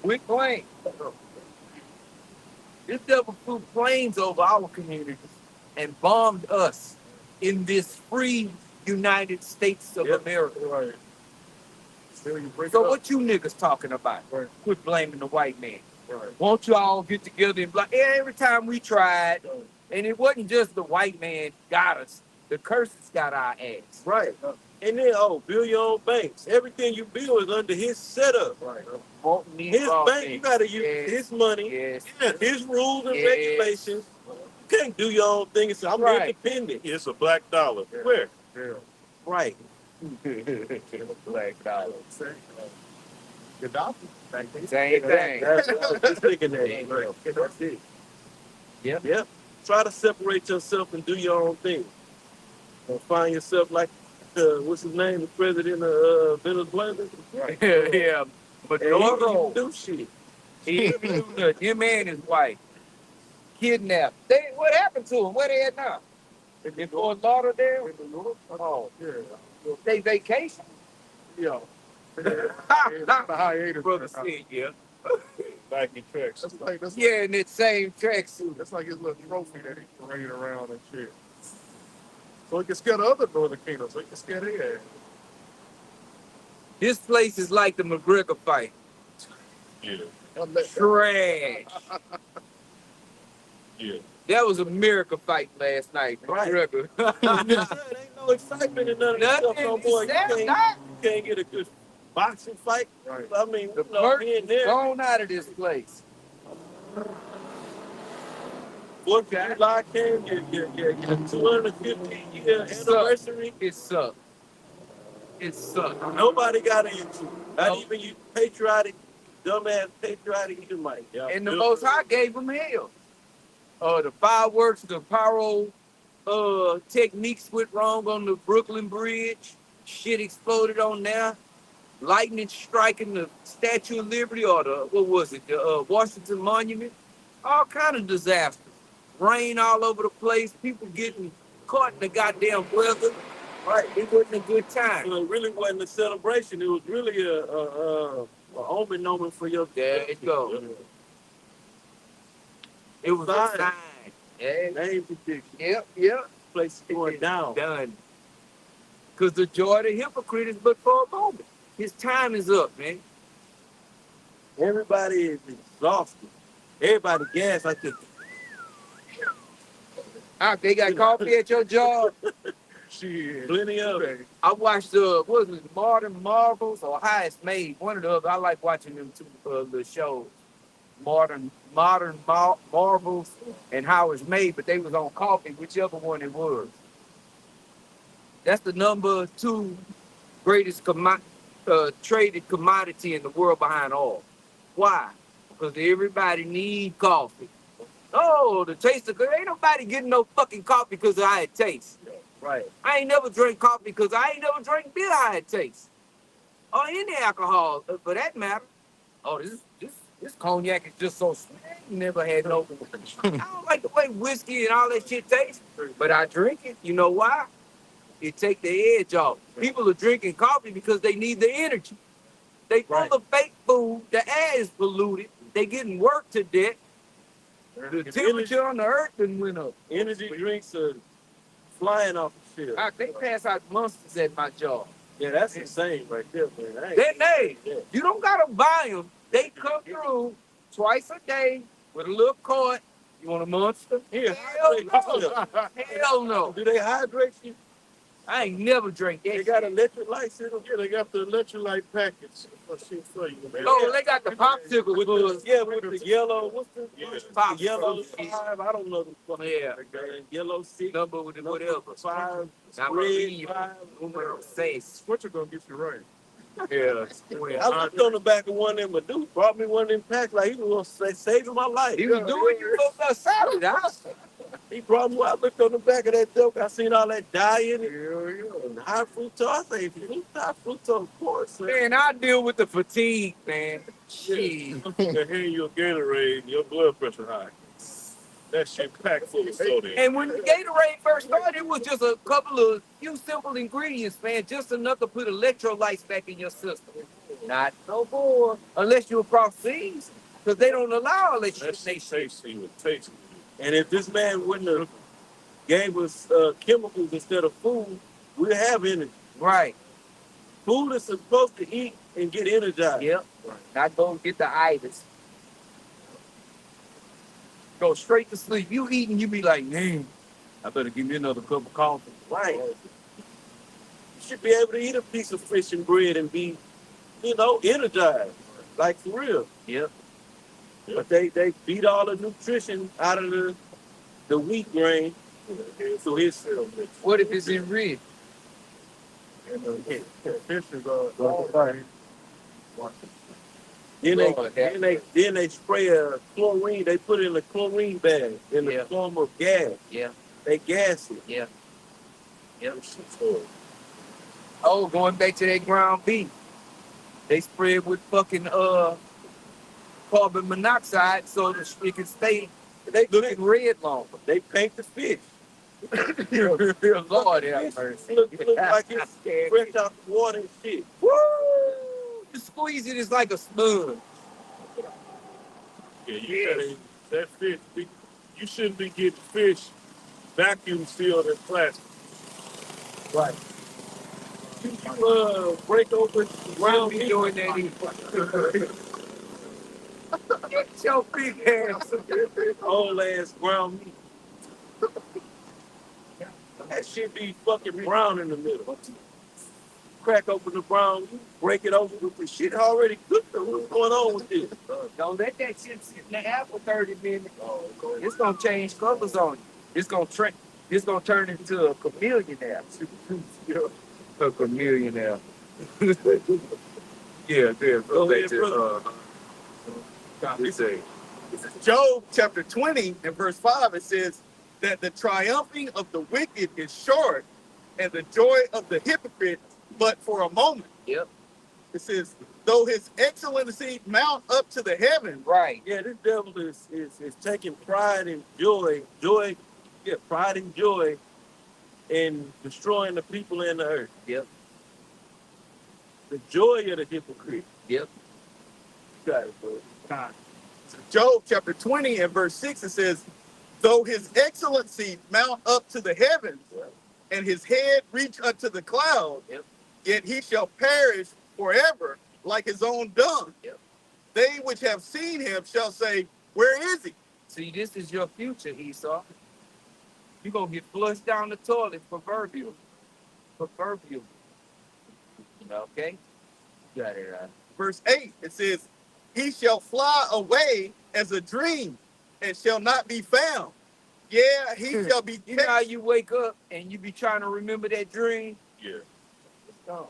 We plane. This devil flew planes over our communities and bombed us in this free United States of America. Right. Still, you break So it up. what you niggas talking about? Right. Quit blaming the white man. Right. Won't you all get together and like every time we tried, and it wasn't just the white man got us. The curses got our ass. Right. And then, build your own banks. Everything you build is under his setup. Right. Won't need His all bank, you things. got to use Yes. his money, Yes. his rules and Yes. regulations. You can't do your own thing and say, I'm Right. independent. It's a black dollar. Where? Yeah. Right. Black dollar. Gaddafi. Same thing. That's what I was just thinking that. Same Right. thing. That's it. Yep. Try to separate yourself and do your own thing. Don't find yourself like, what's his name, the president of Venezuela? Right. Yeah. But And he no, don't do shit. he do nothing. Him and his wife kidnapped. What happened to him? Where they at now? In Fort Lauderdale? Oh, Yeah. they vacation? Yeah. The hiatus. Brother said, yeah. Nike tracks. That's Yeah, in that same tracksuit. That's like his little trophy that he parading around and shit. So he can scare the other Northern Kingdom, so he can scare their ass. This place is like the McGregor fight. Yeah. Trash. Yeah. That was a miracle fight last night. Right. McGregor. It ain't no excitement in none of this stuff no Nothing. more. It's You not. can't get a good boxing fight. Right. I mean, The you know, perk here and is there. gone out of this place. 4th of July came, your 250-year anniversary. It sucked. It sucked. Nobody got into it. Not Nope. even you patriotic, dumbass patriotic Edomite. Yeah. And the Most High gave them hell. The fireworks, the pyro techniques went wrong on the Brooklyn Bridge. Shit exploded on there. Lightning striking the Statue of Liberty or the Washington Monument. All kind of disasters. Rain all over the place. People getting caught in the goddamn weather. Right, it wasn't a good time. So it really wasn't a celebration. It was really a omen for your. There it goes. It was a sign. Yeah. Name prediction. Yep. Place is going down. Done. Because the joy of the hypocrite is but for a moment. His time is up, man. Everybody is exhausted. Everybody gas like this. They got coffee at your job. Shit. Plenty of it. I watched what was it, Modern Marvels or How It's Made. One of the other. I like watching them two the shows. Modern Marvels and How It's Made, but they was on coffee, whichever one it was. That's the number 2 greatest traded commodity in the world behind oil. Why? Because everybody need coffee. Oh, the taste of good. Ain't nobody getting no fucking coffee because of how it tastes. Right. I ain't never drank coffee because I ain't never drank beer how it tastes. Or any alcohol, for that matter. Oh, this cognac is just so sweet. I ain't never had no. I don't like the way whiskey and all that shit tastes, but I drink it. You know why? It take the edge off. People are drinking coffee because they need the energy. They full of fake food. The air is polluted. They getting worked to death. The temperature on the earth done went up. Energy drinks are flying off the shelf. They pass out monsters at my job. Yeah, that's insane right there, man. You don't gotta buy them. They come through twice a day with a little cart. You want a monster? Here, Hell no. do they hydrate you? I ain't never drank that. They got electric lights in them. Yeah, they got the electrolyte package. For you, man. Oh, they got the popsicle With with the yellow, what's the Pop yellow Fruit. 5? I don't know the fucking yellow 6. number with whatever. 5, I'm red read 5. numero 6. What you gonna get you right? Yeah. I looked on the back of one of them, but dude brought me one of them packs like he was gonna saving my life. He was doing you up there solid, huh? He brought me. I looked on the back of that joke. I seen all that dye in it. Yeah. And high fructose. I say, high fructose, of course. Man, I deal with the fatigue, man. Shit. They're hearing your Gatorade, and your blood pressure high. That shit packed full of soda. And when the Gatorade first started, it was just a couple of few simple ingredients, man, just enough to put electrolytes back in your system. Not no more, unless you're across seas, because they don't allow unless That they shit tasty with tasty. And if this man wouldn't have gave us chemicals instead of food, we'd have energy. Right. Food is supposed to eat and get energized. Yep. Not go get the itis. Go straight to sleep. You eating, you be like, man, I better give me another cup of coffee. Right. You should be able to eat a piece of fish and bread and be, energized. Like for real. Yep. But they beat all the nutrition out of the wheat grain. So his cell mix. What if it's enriched? Fish is Then they spray a chlorine. They put it in a chlorine bag in the form of gas. Yeah. They gas it. Yeah. Yep. Oh, going back to that ground beef. They spray it with fucking carbon monoxide so that it can stay looking red longer. They paint the fish. Lord have mercy. Look like it's fresh out the water and shit. Woo! You squeeze it, it's like a sponge. Yeah, you gotta that fish. You shouldn't be getting fish vacuum sealed in plastic. Right. You break open ground meat doing that either. Get your big ass. whole ass ground meat. That shit be fucking brown in the middle. Crack open the brown meat, break it open. The shit already cooked. What's going on with this? Don't let that shit sit in the air for 30 minutes. It's gonna change colors on you. It's gonna turn into a chameleon now. A chameleon now. Yeah, Go ahead, brother. Job chapter 20 and verse 5, it says that the triumphing of the wicked is short and the joy of the hypocrite but for a moment. Yep. It says, though his excellency mount up to the heaven. Right. Yeah, this devil is taking pride and pride and joy in destroying the people in the earth. Yep. The joy of the hypocrite. Yep. You got it, bro. Job chapter 20 and verse 6, it says, though his excellency mount up to the heavens and his head reach unto the clouds, yet he shall perish forever like his own dung. Yep. They which have seen him shall say, where is he? See, this is your future, Esau. You're going to get flushed down the toilet proverbial. Okay? You got it right. Verse 8, it says, he shall fly away as a dream and shall not be found. Yeah, he shall be You know how you wake up and you be trying to remember that dream? Yeah. It's gone.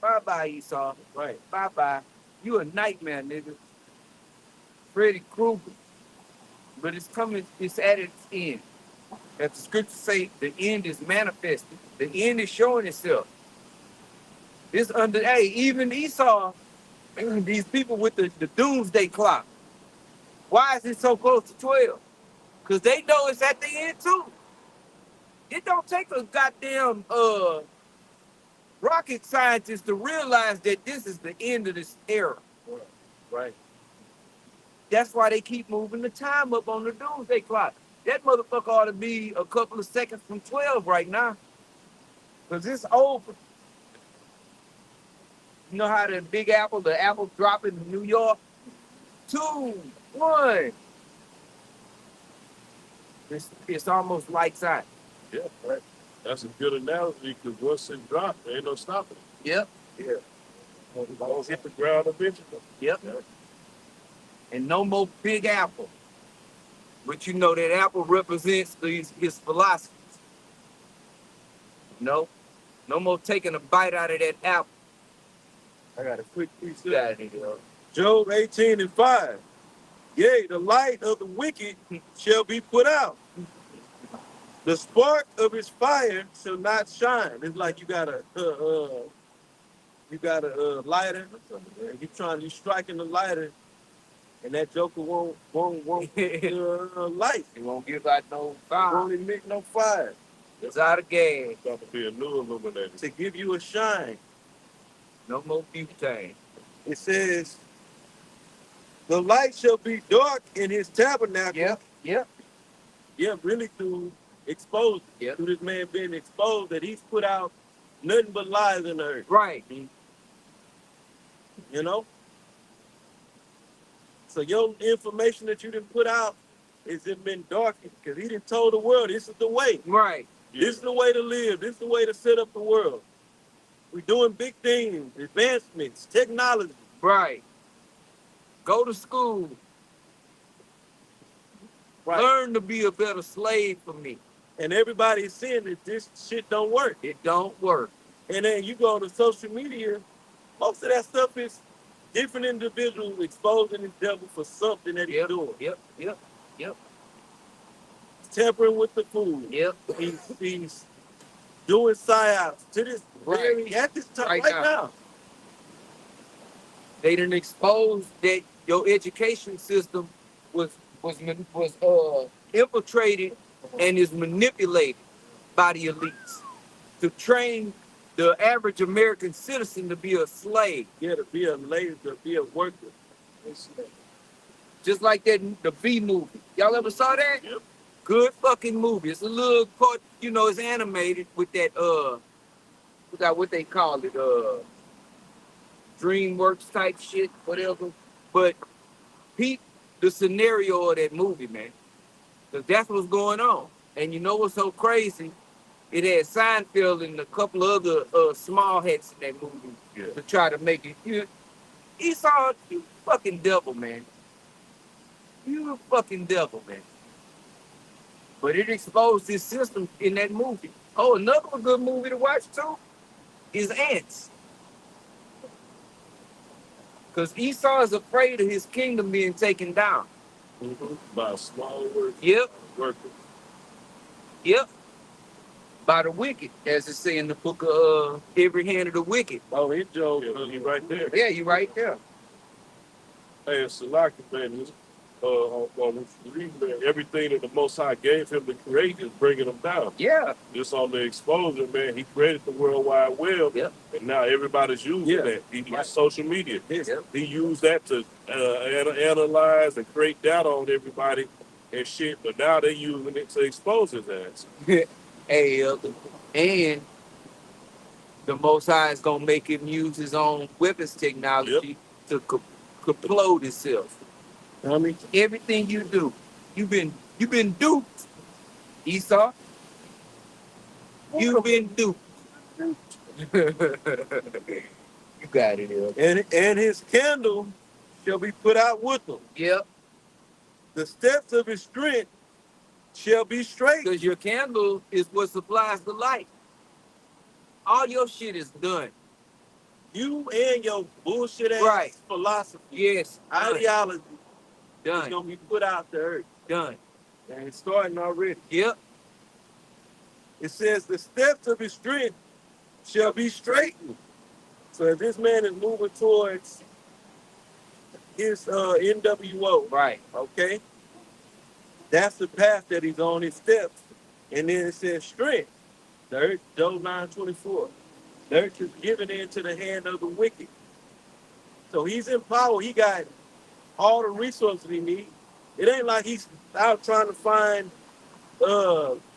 Bye-bye, Esau. Right. Bye-bye. You a nightmare, nigga. Freddy Krueger. But it's coming, it's at its end. As the scriptures say, the end is manifested. The end is showing itself. Even Esau, these people with the doomsday clock. Why is it so close to 12? Because they know it's at the end too. It don't take a goddamn rocket scientist to realize that this is the end of this era. Right. That's why they keep moving the time up on the doomsday clock. That motherfucker ought to be a couple of seconds from 12 right now. Because it's over. You know how the apple drop in New York? 2, 1. It's almost lights out. Yeah, right. That's a good analogy because once it drops, there ain't no stopping it. Yep. Yeah. It'll hit the ground eventually. Yep. And no more Big Apple. But you know that apple represents his philosophies. No more taking a bite out of that apple. I got a quick Got precept. it, yo. Job 18:5. Yea, the light of the wicked shall be put out. The spark of his fire shall not shine. It's like you got a lighter, and you striking the lighter, and that joker won't light. It won't give out no fire. Won't emit no fire. It's out of gas. It's got to be a new illuminator. To give you a shine. No more butane. It says, the light shall be dark in his tabernacle. Yep. Yeah, really through exposed. Yep. Through this man being exposed that he's put out nothing but lies in the earth. Right. You know? So your information that you didn't put out is it been darkened because he didn't told the world this is the way. Right. Yeah. This is the way to live. This is the way to set up the world. We're doing big things, advancements, technology. Right. Go to school. Right. Learn to be a better slave for me. And everybody's saying that this shit don't work. It don't work. And then you go to social media, most of that stuff is different individuals exposing the devil for something that he's doing. Yep. Tampering with the food. Yep. He's doing psyops to this very at this time right now. They didn't expose that your education system was infiltrated and is manipulated by the elites to train the average American citizen to be a slave. Yeah, to be a slave, to be a worker. Just like that, the B movie. Y'all ever saw that? Yep. Good fucking movie. It's a little part, it's animated with that, forgot what they call it, DreamWorks type shit, whatever. But peep the scenario of that movie, man. Because that's what's going on. And you know what's so crazy? It had Seinfeld and a couple of other small hats in that movie to try to make it. Esau, you fucking devil, man. You a fucking devil, man. But it exposed this system in that movie. Oh, another good movie to watch too is Ants. Because Esau is afraid of his kingdom being taken down. Mm-hmm. By a small word. Yep. Worker. Yep. By the wicked, as it say in the book of Every Hand of the Wicked. Oh, it's Job. Yeah, he right there. Yeah, you right there. Hey, it's Salaki, man. This, on reading, man, everything that the Most High gave him to create is bringing him down. Yeah. Just on the exposure, man, he created the World Wide Web, and now everybody's using that. He used social media. He used that to analyze and create data on everybody and shit, but now they're using it to expose his ass. Hey, and the Most High is gonna make him use his own weapons technology to complode himself. I mean, everything you do, you've been duped, Esau. You've been duped. You got it, Elder. And his candle shall be put out with him. Yep. The steps of his strength shall be straight. Because your candle is what supplies the light. All your shit is done. You and your bullshit ass philosophy. Yes. Ideology. Done. It's gonna be put out the earth. Done. And it's starting already. Yep. It says the steps of his strength shall be straightened. So if this man is moving towards his NWO, right? Okay, that's the path that he's on, his steps. And then it says strength. The earth, Job 9:24. The earth is given into the hand of the wicked. So he's in power. He got all the resources he needs. It ain't like he's out trying to find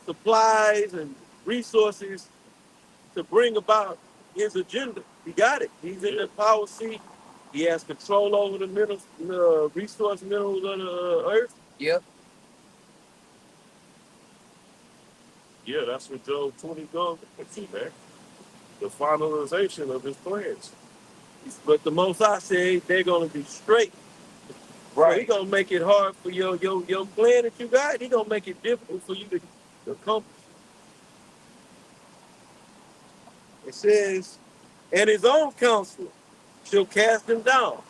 supplies and resources to bring about his agenda. He got it. He's in the power seat. He has control over the minerals, resource minerals of the earth. Yep. Yeah, that's what Job 20 goes into, man. The finalization of his plans. But the Most High said they're going to be straight. Right. So he's going to make it hard for your plan that you got. He's going to make it difficult for you to accomplish. It says, and his own counsel she'll cast them down.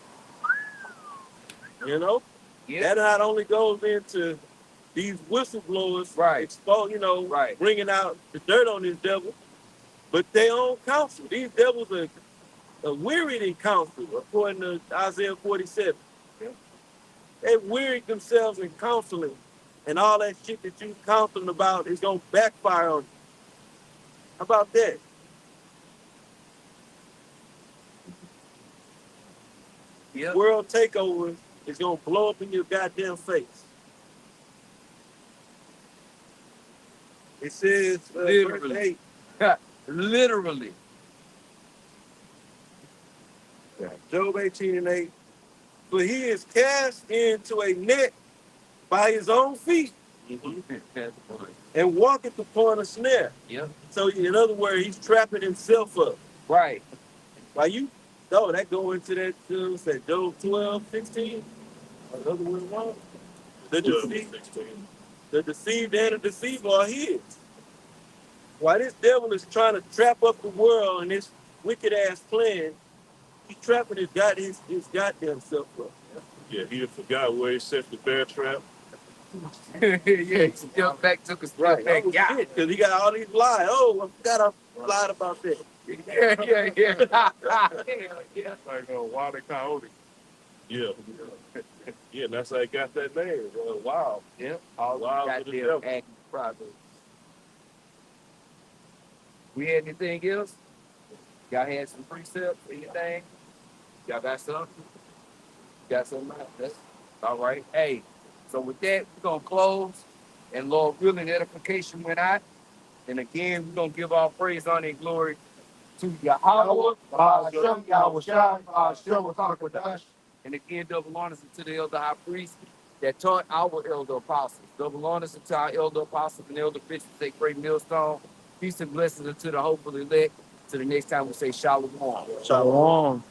You know, Yeah. that not only goes into these whistleblowers, Right. Right. bringing out the dirt on this devil, but their own counsel. These devils are wearied in counsel, according to Isaiah 47. Yeah. They wearied themselves in counseling, and all that shit that you counseling about is gonna backfire on you. How about that? Yeah. World takeover is gonna blow up in your goddamn face. It says, verse Literally. 8, Literally. Job 18:8. For he is cast into a net by his own feet That's funny. and walketh upon a snare. Yep. So in other words, he's trapping himself up. Right. Why you? No, that go into that. What's that? Job 12:16. Another one wrong. The deceived, 16. the deceived and the deceiver are his. Why this devil is trying to trap up the world in this wicked ass plan, he's trapping his goddamn self up. Yeah, he had forgot where he set the bear trap. Yeah, he jumped back, took a step back. Oh, Yeah. shit, because he got all these lies. Oh, I forgot I lied about that. Yeah. Yeah. Like Wild and Coyote. Yeah. Yeah, and that's how he got that name. Wild. Yep. All Wild got to the their devil. acting progress. We had anything else? Y'all had some precepts, anything? Y'all got something? Got something? That's all right. Hey, so with that, we're gonna close. And Lord willing, edification went out. And again, we're gonna give all praise, honor, and glory to Yahweh, Hashem, Yahweh Shai, Hashem, Hakwadash. and again, double honors to the elder high priest that taught our elder apostles. Double honors to our elder apostles and elder bishops at Great Millstone. Peace and blessings unto the hopeful elect. To the next time we say Shalom. Shalom.